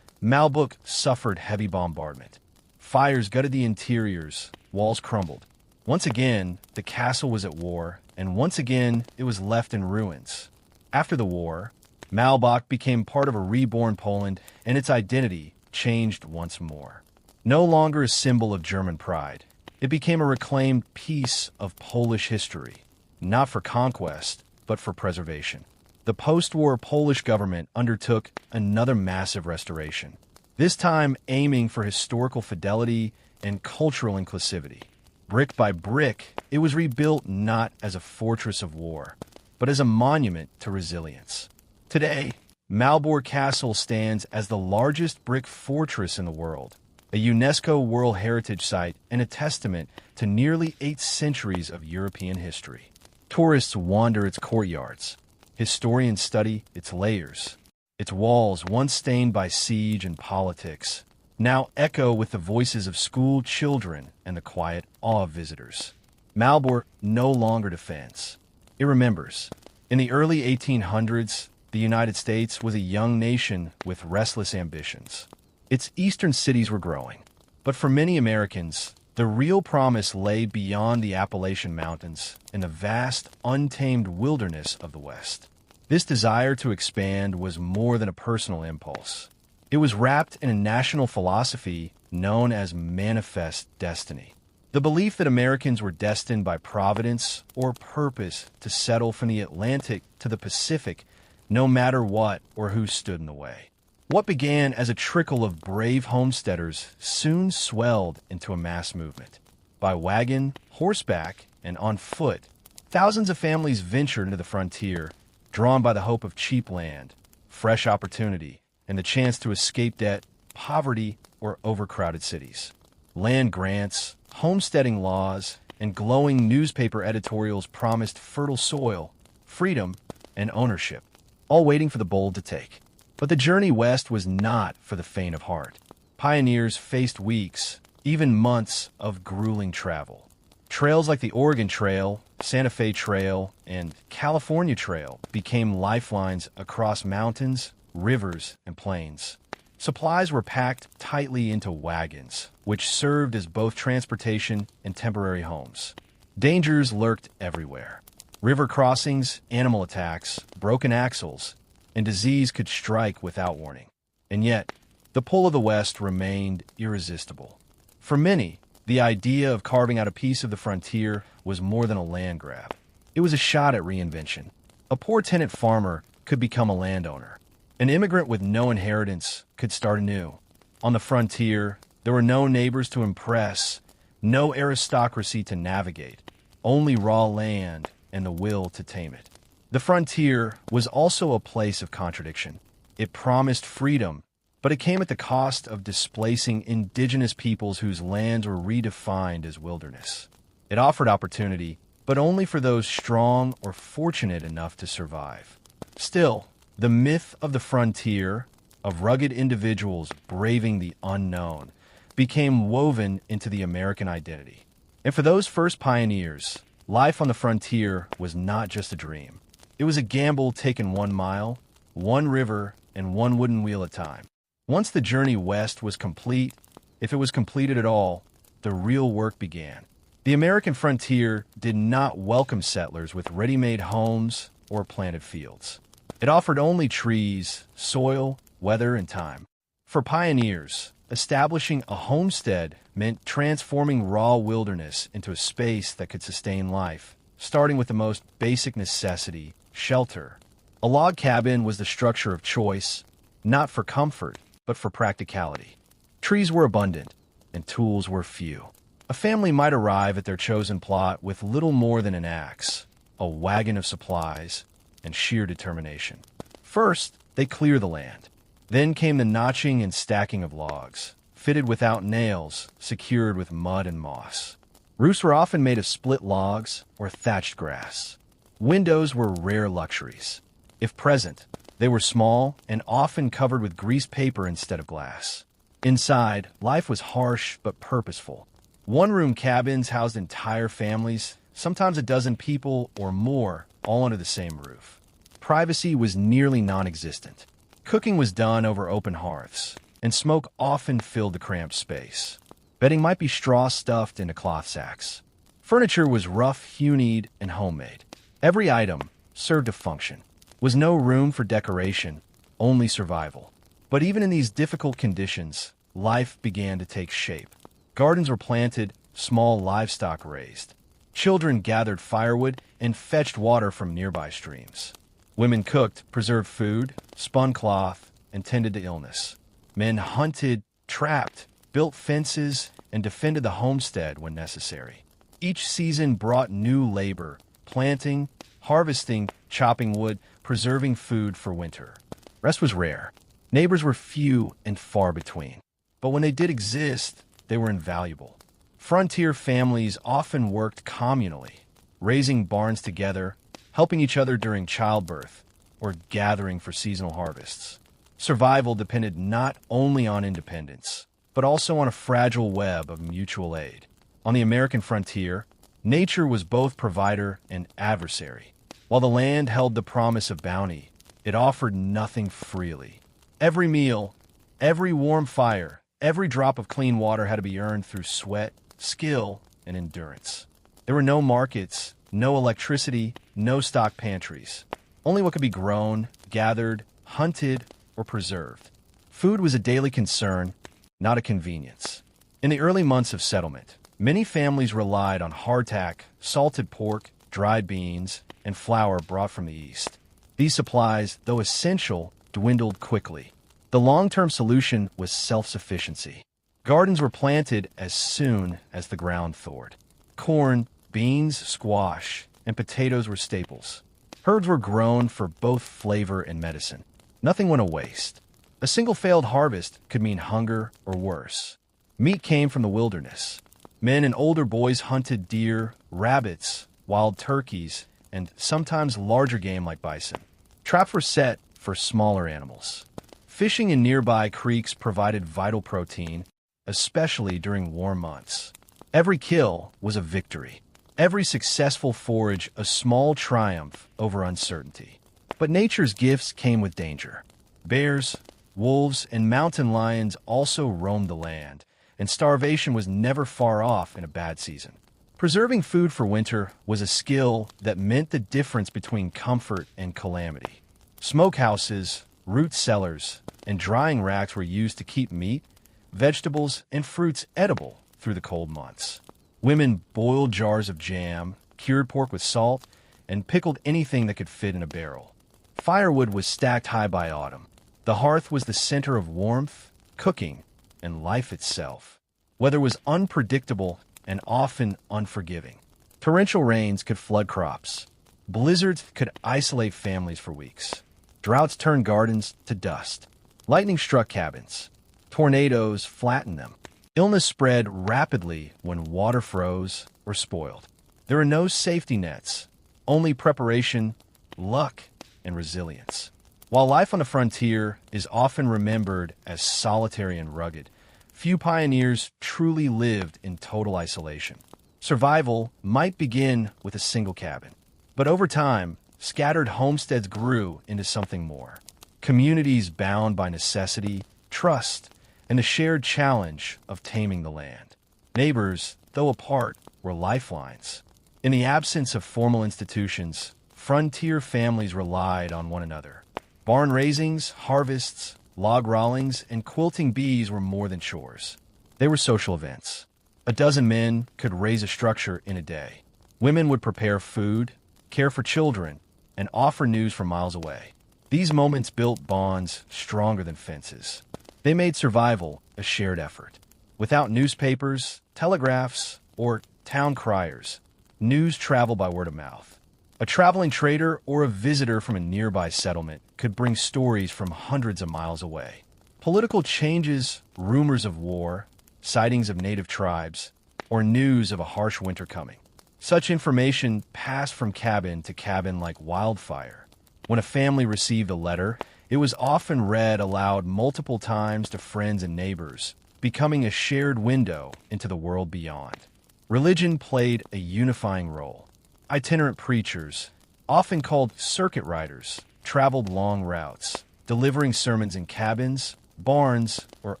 Malborg suffered heavy bombardment. Fires gutted the interiors, walls crumbled. Once again, the castle was at war, and once again, it was left in ruins. After the war, Malborg became part of a reborn Poland, and its identity changed once more. No longer a symbol of German pride, it became a reclaimed piece of Polish history, not for conquest, but for preservation. The post-war Polish government undertook another massive restoration, this time aiming for historical fidelity and cultural inclusivity. Brick by brick, it was rebuilt not as a fortress of war, but as a monument to resilience. Today, Malborg Castle stands as the largest brick fortress in the world, a UNESCO World Heritage Site and a testament to nearly 8 centuries of European history. Tourists wander its courtyards. Historians study its layers. Its walls, once stained by siege and politics, now echo with the voices of school children and the quiet awe of visitors. Malborg no longer defends. It remembers. In the early 1800s, the United States was a young nation with restless ambitions. Its eastern cities were growing. But for many Americans, the real promise lay beyond the Appalachian Mountains in the vast, untamed wilderness of the West. This desire to expand was more than a personal impulse. It was wrapped in a national philosophy known as manifest destiny. The belief that Americans were destined by providence or purpose to settle from the Atlantic to the Pacific, no matter what or who stood in the way. What began as a trickle of brave homesteaders soon swelled into a mass movement. By wagon, horseback, and on foot, thousands of families ventured into the frontier, drawn by the hope of cheap land, fresh opportunity, and the chance to escape debt, poverty, or overcrowded cities. Land grants, homesteading laws, and glowing newspaper editorials promised fertile soil, freedom, and ownership, all waiting for the bold to take. But the journey west was not for the faint of heart. Pioneers faced weeks, even months of grueling travel. Trails like the Oregon Trail, Santa Fe Trail, and California Trail became lifelines across mountains, rivers, and plains. Supplies were packed tightly into wagons, which served as both transportation and temporary homes. Dangers lurked everywhere. River crossings, animal attacks, broken axles, and disease could strike without warning. And yet, the pull of the West remained irresistible. For many, the idea of carving out a piece of the frontier was more than a land grab. It was a shot at reinvention. A poor tenant farmer could become a landowner. An immigrant with no inheritance could start anew. On the frontier, there were no neighbors to impress, no aristocracy to navigate, only raw land and the will to tame it. The frontier was also a place of contradiction. It promised freedom, but it came at the cost of displacing indigenous peoples whose lands were redefined as wilderness. It offered opportunity, but only for those strong or fortunate enough to survive. Still, the myth of the frontier, of rugged individuals braving the unknown, became woven into the American identity. And for those first pioneers, life on the frontier was not just a dream. It was a gamble taken 1 mile, 1 river, and 1 wooden wheel at a time. Once the journey west was complete, if it was completed at all, the real work began. The American frontier did not welcome settlers with ready-made homes or planted fields. It offered only trees, soil, weather, and time. For pioneers, establishing a homestead meant transforming raw wilderness into a space that could sustain life, starting with the most basic necessity, shelter. A log cabin was the structure of choice, not for comfort, but for practicality. Trees were abundant, and tools were few. A family might arrive at their chosen plot with little more than an axe, a wagon of supplies, and sheer determination. First, they clear the land. Then came the notching and stacking of logs, fitted without nails, secured with mud and moss. Roofs were often made of split logs or thatched grass. Windows were rare luxuries. If present, they were small and often covered with greased paper instead of glass. Inside, life was harsh but purposeful. One-room cabins housed entire families, sometimes a dozen people or more, all under the same roof. Privacy was nearly non-existent. Cooking was done over open hearths, and smoke often filled the cramped space. Bedding might be straw stuffed into cloth sacks. Furniture was rough-hewn and homemade. Every item served a function. Was no room for decoration, only survival. But even in these difficult conditions, life began to take shape. Gardens were planted, small livestock raised. Children gathered firewood and fetched water from nearby streams. Women cooked, preserved food, spun cloth, and tended to illness. Men hunted, trapped, built fences, and defended the homestead when necessary. Each season brought new labor, planting, harvesting, chopping wood, preserving food for winter. Rest was rare. Neighbors were few and far between. But when they did exist, they were invaluable. Frontier families often worked communally, raising barns together, helping each other during childbirth, or gathering for seasonal harvests. Survival depended not only on independence, but also on a fragile web of mutual aid. On the American frontier, nature was both provider and adversary. While the land held the promise of bounty, it offered nothing freely. Every meal, every warm fire, every drop of clean water had to be earned through sweat, skill, and endurance. There were no markets, no electricity, no stock pantries. Only what could be grown, gathered, hunted, or preserved. Food was a daily concern, not a convenience. In the early months of settlement, many families relied on hardtack, salted pork, dried beans, and flour brought from the east. These supplies, though essential, dwindled quickly. The long-term solution was self-sufficiency. Gardens were planted as soon as the ground thawed. Corn, beans, squash, and potatoes were staples. Herbs were grown for both flavor and medicine. Nothing went to waste. A single failed harvest could mean hunger or worse. Meat came from the wilderness. Men and older boys hunted deer, rabbits, wild turkeys, and sometimes larger game like bison. Traps were set for smaller animals. Fishing in nearby creeks provided vital protein, especially during warm months. Every kill was a victory. Every successful forage a small triumph over uncertainty. But nature's gifts came with danger. Bears, wolves, and mountain lions also roamed the land, and starvation was never far off in a bad season. Preserving food for winter was a skill that meant the difference between comfort and calamity. Smokehouses, root cellars, and drying racks were used to keep meat, vegetables, and fruits edible through the cold months. Women boiled jars of jam, cured pork with salt, and pickled anything that could fit in a barrel. Firewood was stacked high by autumn. The hearth was the center of warmth, cooking, and life itself. Weather was unpredictable and often unforgiving. Torrential rains could flood crops. Blizzards could isolate families for weeks. Droughts turned gardens to dust. Lightning struck cabins. Tornadoes flattened them. Illness spread rapidly when water froze or spoiled. There were no safety nets, only preparation, luck, and resilience. While life on the frontier is often remembered as solitary and rugged, few pioneers truly lived in total isolation. Survival might begin with a single cabin, but over time, scattered homesteads grew into something more. Communities bound by necessity, trust, and the shared challenge of taming the land. Neighbors, though apart, were lifelines. In the absence of formal institutions, frontier families relied on one another. Barn raisings, harvests, log rollings, and quilting bees were more than chores. They were social events. A dozen men could raise a structure in a day. Women would prepare food, care for children, and offer news from miles away. These moments built bonds stronger than fences. They made survival a shared effort. Without newspapers, telegraphs, or town criers, news traveled by word of mouth. A traveling trader or a visitor from a nearby settlement could bring stories from hundreds of miles away. Political changes, rumors of war, sightings of native tribes, or news of a harsh winter coming. Such information passed from cabin to cabin like wildfire. When a family received a letter, it was often read aloud multiple times to friends and neighbors, becoming a shared window into the world beyond. Religion played a unifying role. Itinerant preachers, often called circuit riders, traveled long routes, delivering sermons in cabins, barns, or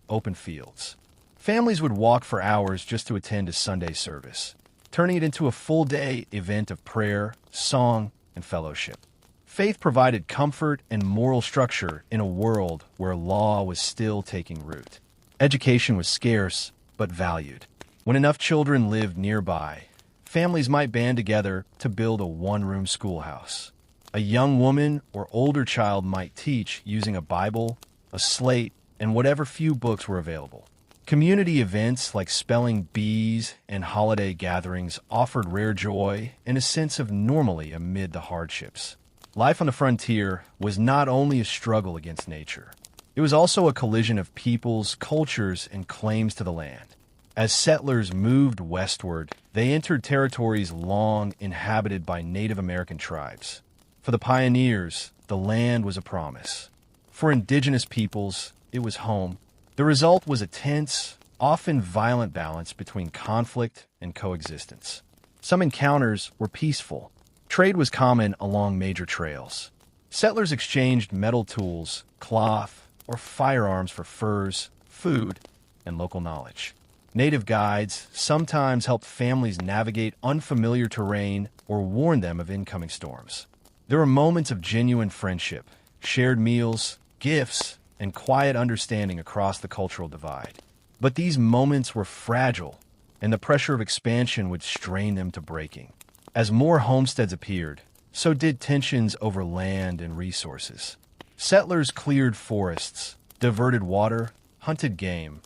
open fields. Families would walk for hours just to attend a Sunday service, turning it into a full-day event of prayer, song, and fellowship. Faith provided comfort and moral structure in a world where law was still taking root. Education was scarce, but valued. When enough children lived nearby, families might band together to build a one-room schoolhouse. A young woman or older child might teach using a Bible, a slate, and whatever few books were available. Community events like spelling bees and holiday gatherings offered rare joy and a sense of normalcy amid the hardships. Life on the frontier was not only a struggle against nature. It was also a collision of peoples, cultures, and claims to the land. As settlers moved westward, they entered territories long inhabited by Native American tribes. For the pioneers, the land was a promise. For indigenous peoples, it was home. The result was a tense, often violent balance between conflict and coexistence. Some encounters were peaceful. Trade was common along major trails. Settlers exchanged metal tools, cloth, or firearms for furs, food, and local knowledge. Native guides sometimes helped families navigate unfamiliar terrain or warn them of incoming storms. There were moments of genuine friendship, shared meals, gifts, and quiet understanding across the cultural divide. But these moments were fragile, and the pressure of expansion would strain them to breaking. As more homesteads appeared, so did tensions over land and resources. Settlers cleared forests, diverted water, hunted game,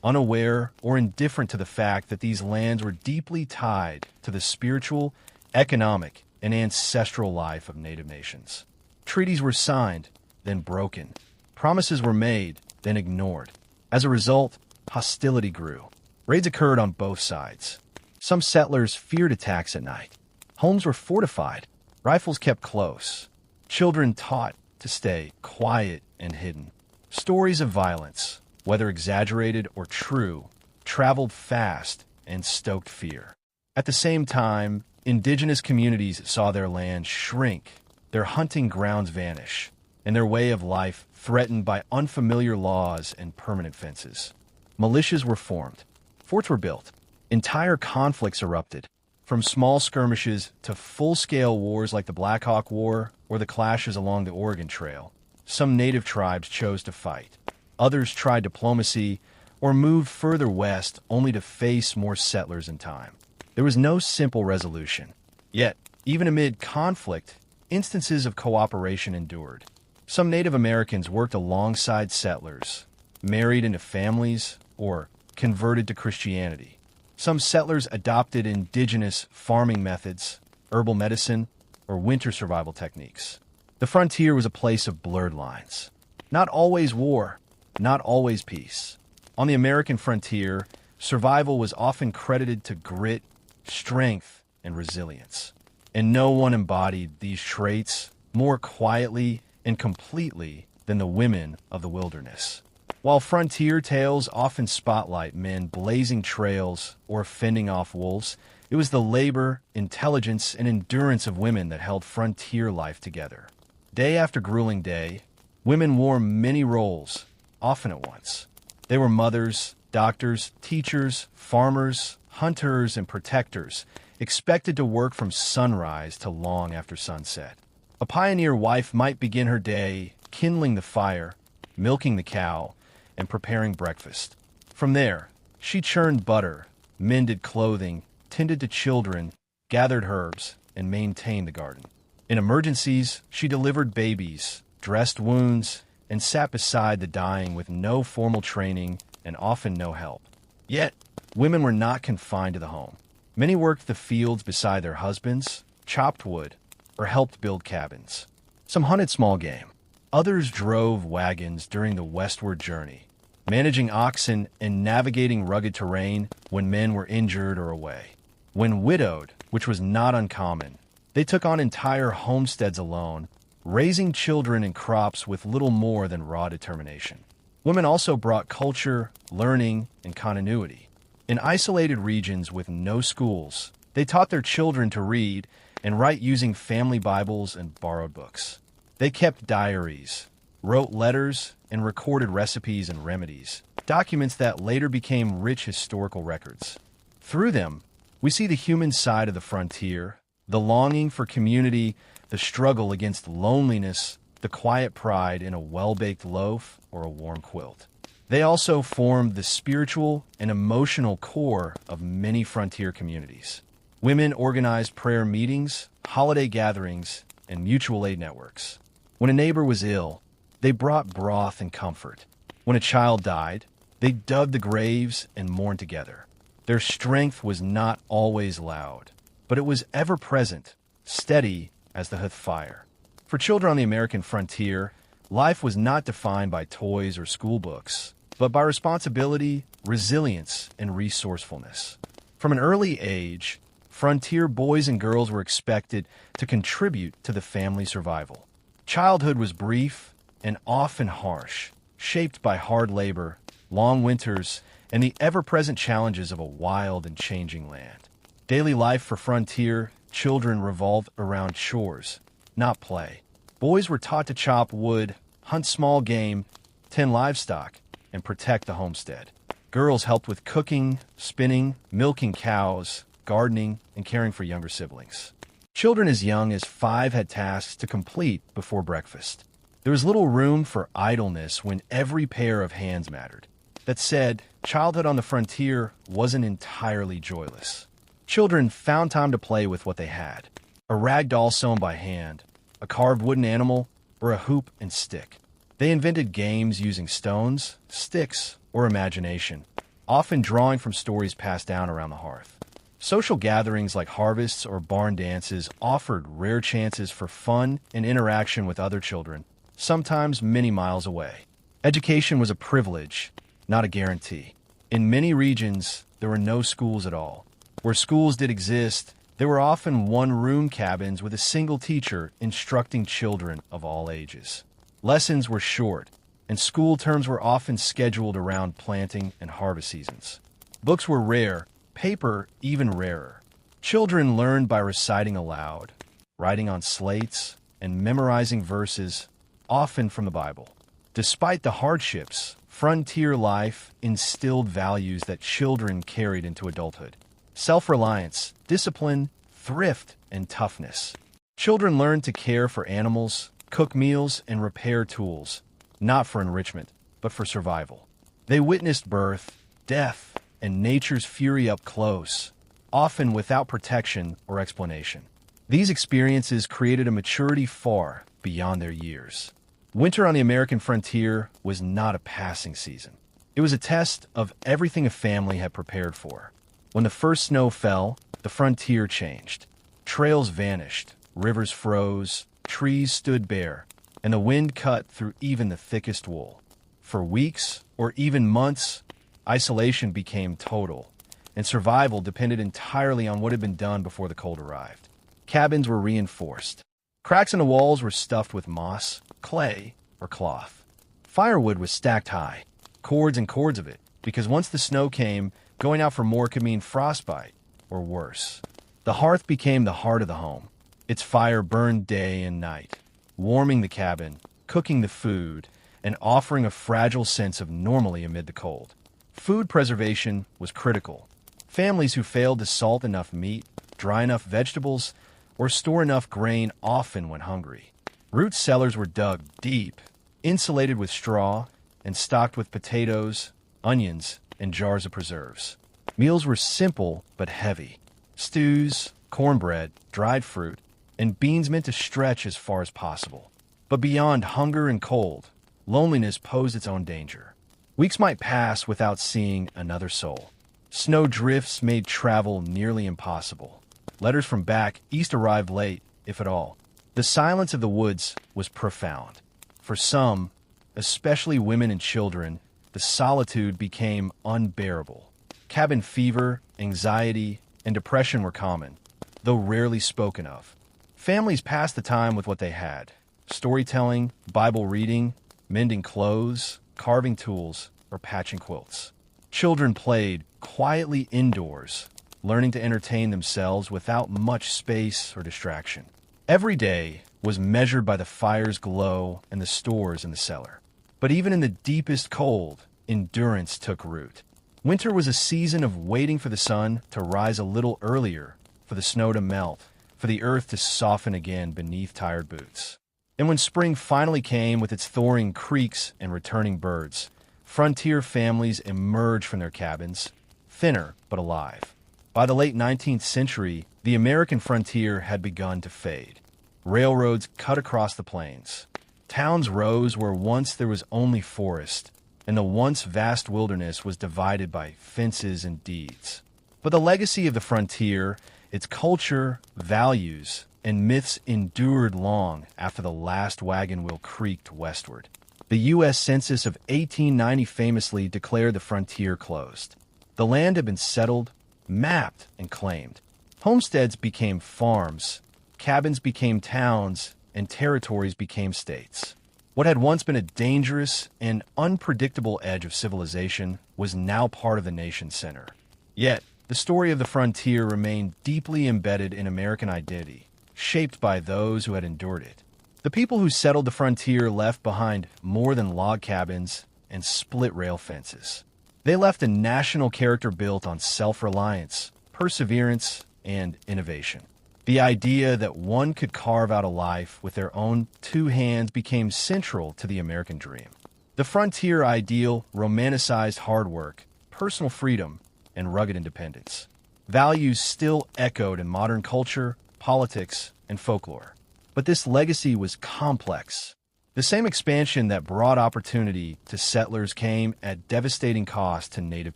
unaware or indifferent to the fact that these lands were deeply tied to the spiritual, economic, and ancestral life of native nations. Treaties were signed, then broken, Promises were made, then ignored. As a result, hostility grew. Raids occurred on both sides. Some settlers feared attacks at night. Homes were fortified, rifles kept close. Children taught to stay quiet and hidden. Stories of violence, whether exaggerated or true, traveled fast and stoked fear. At the same time, indigenous communities saw their land shrink, their hunting grounds vanish, and their way of life threatened by unfamiliar laws and permanent fences. Militias were formed. Forts were built. Entire conflicts erupted, from small skirmishes to full-scale wars like the Black Hawk War or the clashes along the Oregon Trail. Some native tribes chose to fight. Others tried diplomacy or moved further west only to face more settlers in time. There was no simple resolution. Yet, even amid conflict, instances of cooperation endured. Some Native Americans worked alongside settlers, married into families, or converted to Christianity. Some settlers adopted indigenous farming methods, herbal medicine, or winter survival techniques. The frontier was a place of blurred lines. Not always war, not always peace. On the American frontier, survival was often credited to grit, strength, and resilience. And no one embodied these traits more quietly and completely than the women of the wilderness. While frontier tales often spotlight men blazing trails or fending off wolves, it was the labor, intelligence, and endurance of women that held frontier life together. Day after grueling day, women wore many roles, often at once. They were mothers, doctors, teachers, farmers, hunters, and protectors, expected to work from sunrise to long after sunset. A pioneer wife might begin her day kindling the fire, milking the cow, and preparing breakfast. From there, she churned butter, mended clothing, tended to children, gathered herbs, and maintained the garden. In emergencies, she delivered babies, dressed wounds, and sat beside the dying with no formal training and often no help. Yet, women were not confined to the home. Many worked the fields beside their husbands, chopped wood, or helped build cabins. Some hunted small game. Others drove wagons during the westward journey, managing oxen and navigating rugged terrain when men were injured or away. When widowed, which was not uncommon, they took on entire homesteads alone, raising children and crops with little more than raw determination. Women also brought culture, learning, and continuity. In isolated regions with no schools, they taught their children to read and write using family Bibles and borrowed books. They kept diaries, wrote letters, and recorded recipes and remedies, documents that later became rich historical records. Through them, we see the human side of the frontier, the longing for community, the struggle against loneliness, the quiet pride in a well-baked loaf or a warm quilt. They also formed the spiritual and emotional core of many frontier communities. Women organized prayer meetings, holiday gatherings, and mutual aid networks. When a neighbor was ill, they brought broth and comfort. When a child died, they dug the graves and mourned together. Their strength was not always loud, but it was ever present, steady as the hearth fire. For children on the American frontier, life was not defined by toys or school books, but by responsibility, resilience, and resourcefulness. From an early age, frontier boys and girls were expected to contribute to the family survival. Childhood was brief and often harsh, shaped by hard labor, long winters, and the ever-present challenges of a wild and changing land. Daily life for frontier children revolved around chores, not play. Boys were taught to chop wood, hunt small game, tend livestock, and protect the homestead. Girls helped with cooking, spinning, milking cows, gardening, and caring for younger siblings. Children as young as 5 had tasks to complete before breakfast. There was little room for idleness when every pair of hands mattered. That said, childhood on the frontier wasn't entirely joyless. Children found time to play with what they had: a rag doll sewn by hand, a carved wooden animal, or a hoop and stick. They invented games using stones, sticks, or imagination, often drawing from stories passed down around the hearth. Social gatherings like harvests or barn dances offered rare chances for fun and interaction with other children, sometimes many miles away. Education was a privilege, not a guarantee. In many regions, there were no schools at all. Where schools did exist, there were often one-room cabins with a single teacher instructing children of all ages. Lessons were short, and school terms were often scheduled around planting and harvest seasons. Books were rare, paper even rarer. Children learned by reciting aloud, writing on slates, and memorizing verses, often from the Bible. Despite the hardships, frontier life instilled values that children carried into adulthood. Self-reliance, discipline, thrift, and toughness. Children learned to care for animals, cook meals, and repair tools, not for enrichment, but for survival. They witnessed birth, death, and nature's fury up close, often without protection or explanation. These experiences created a maturity far beyond their years. Winter on the American frontier was not a passing season. It was a test of everything a family had prepared for. When the first snow fell, the frontier changed. Trails vanished, rivers froze, trees stood bare, and the wind cut through even the thickest wool. For weeks, or even months, isolation became total, and survival depended entirely on what had been done before the cold arrived. Cabins were reinforced. Cracks in the walls were stuffed with moss, clay, or cloth. Firewood was stacked high, cords and cords of it, because once the snow came, going out for more could mean frostbite, or worse. The hearth became the heart of the home. Its fire burned day and night, warming the cabin, cooking the food, and offering a fragile sense of normalcy amid the cold. Food preservation was critical. Families who failed to salt enough meat, dry enough vegetables, or store enough grain often went hungry. Root cellars were dug deep, insulated with straw, and stocked with potatoes, onions, and jars of preserves. Meals were simple but heavy. Stews, cornbread, dried fruit, and beans meant to stretch as far as possible. But beyond hunger and cold, loneliness posed its own danger. Weeks might pass without seeing another soul. Snow drifts made travel nearly impossible. Letters from back east arrived late, if at all. The silence of the woods was profound. For some, especially women and children, the solitude became unbearable. Cabin fever, anxiety, and depression were common, though rarely spoken of. Families passed the time with what they had: storytelling, Bible reading, mending clothes, carving tools, or patching quilts. Children played quietly indoors, learning to entertain themselves without much space or distraction. Every day was measured by the fire's glow and the stores in the cellar. But even in the deepest cold, endurance took root. Winter was a season of waiting for the sun to rise a little earlier, for the snow to melt, for the earth to soften again beneath tired boots. And when spring finally came with its thawing creeks and returning birds, frontier families emerged from their cabins, thinner but alive. By the late 19th century, the American frontier had begun to fade. Railroads cut across the plains. Towns rose where once there was only forest, and the once vast wilderness was divided by fences and deeds. But the legacy of the frontier, its culture, values, and myths endured long after the last wagon wheel creaked westward. The U.S. Census of 1890 famously declared the frontier closed. The land had been settled, mapped, and claimed. Homesteads became farms, cabins became towns, and territories became states. What had once been a dangerous and unpredictable edge of civilization was now part of the nation's center. Yet, the story of the frontier remained deeply embedded in American identity, shaped by those who had endured it. The people who settled the frontier left behind more than log cabins and split rail fences. They left a national character built on self-reliance, perseverance, and innovation. The idea that one could carve out a life with their own two hands became central to the American dream. The frontier ideal romanticized hard work, personal freedom, and rugged independence. Values still echoed in modern culture, politics, and folklore. But this legacy was complex. The same expansion that brought opportunity to settlers came at devastating cost to native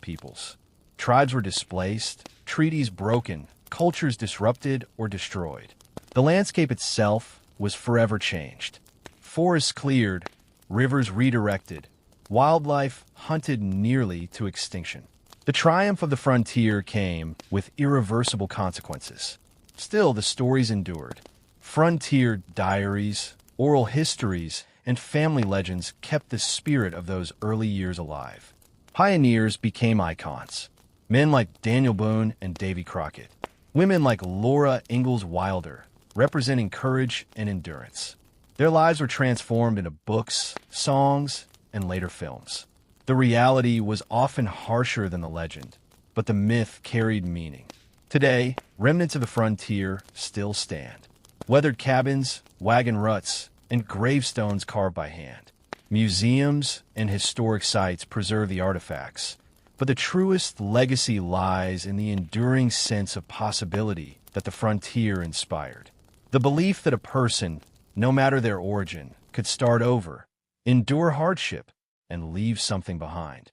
peoples. Tribes were displaced, treaties broken, cultures disrupted or destroyed. The landscape itself was forever changed. Forests cleared, rivers redirected, wildlife hunted nearly to extinction. The triumph of the frontier came with irreversible consequences. Still, the stories endured. Frontier diaries, oral histories, and family legends kept the spirit of those early years alive. Pioneers became icons. Men like Daniel Boone and Davy Crockett. Women like Laura Ingalls Wilder, representing courage and endurance. Their lives were transformed into books, songs, and later films. The reality was often harsher than the legend, but the myth carried meaning. Today, remnants of the frontier still stand. Weathered cabins, wagon ruts, and gravestones carved by hand. Museums and historic sites preserve the artifacts, but the truest legacy lies in the enduring sense of possibility that the frontier inspired. The belief that a person, no matter their origin, could start over, endure hardship, and leave something behind.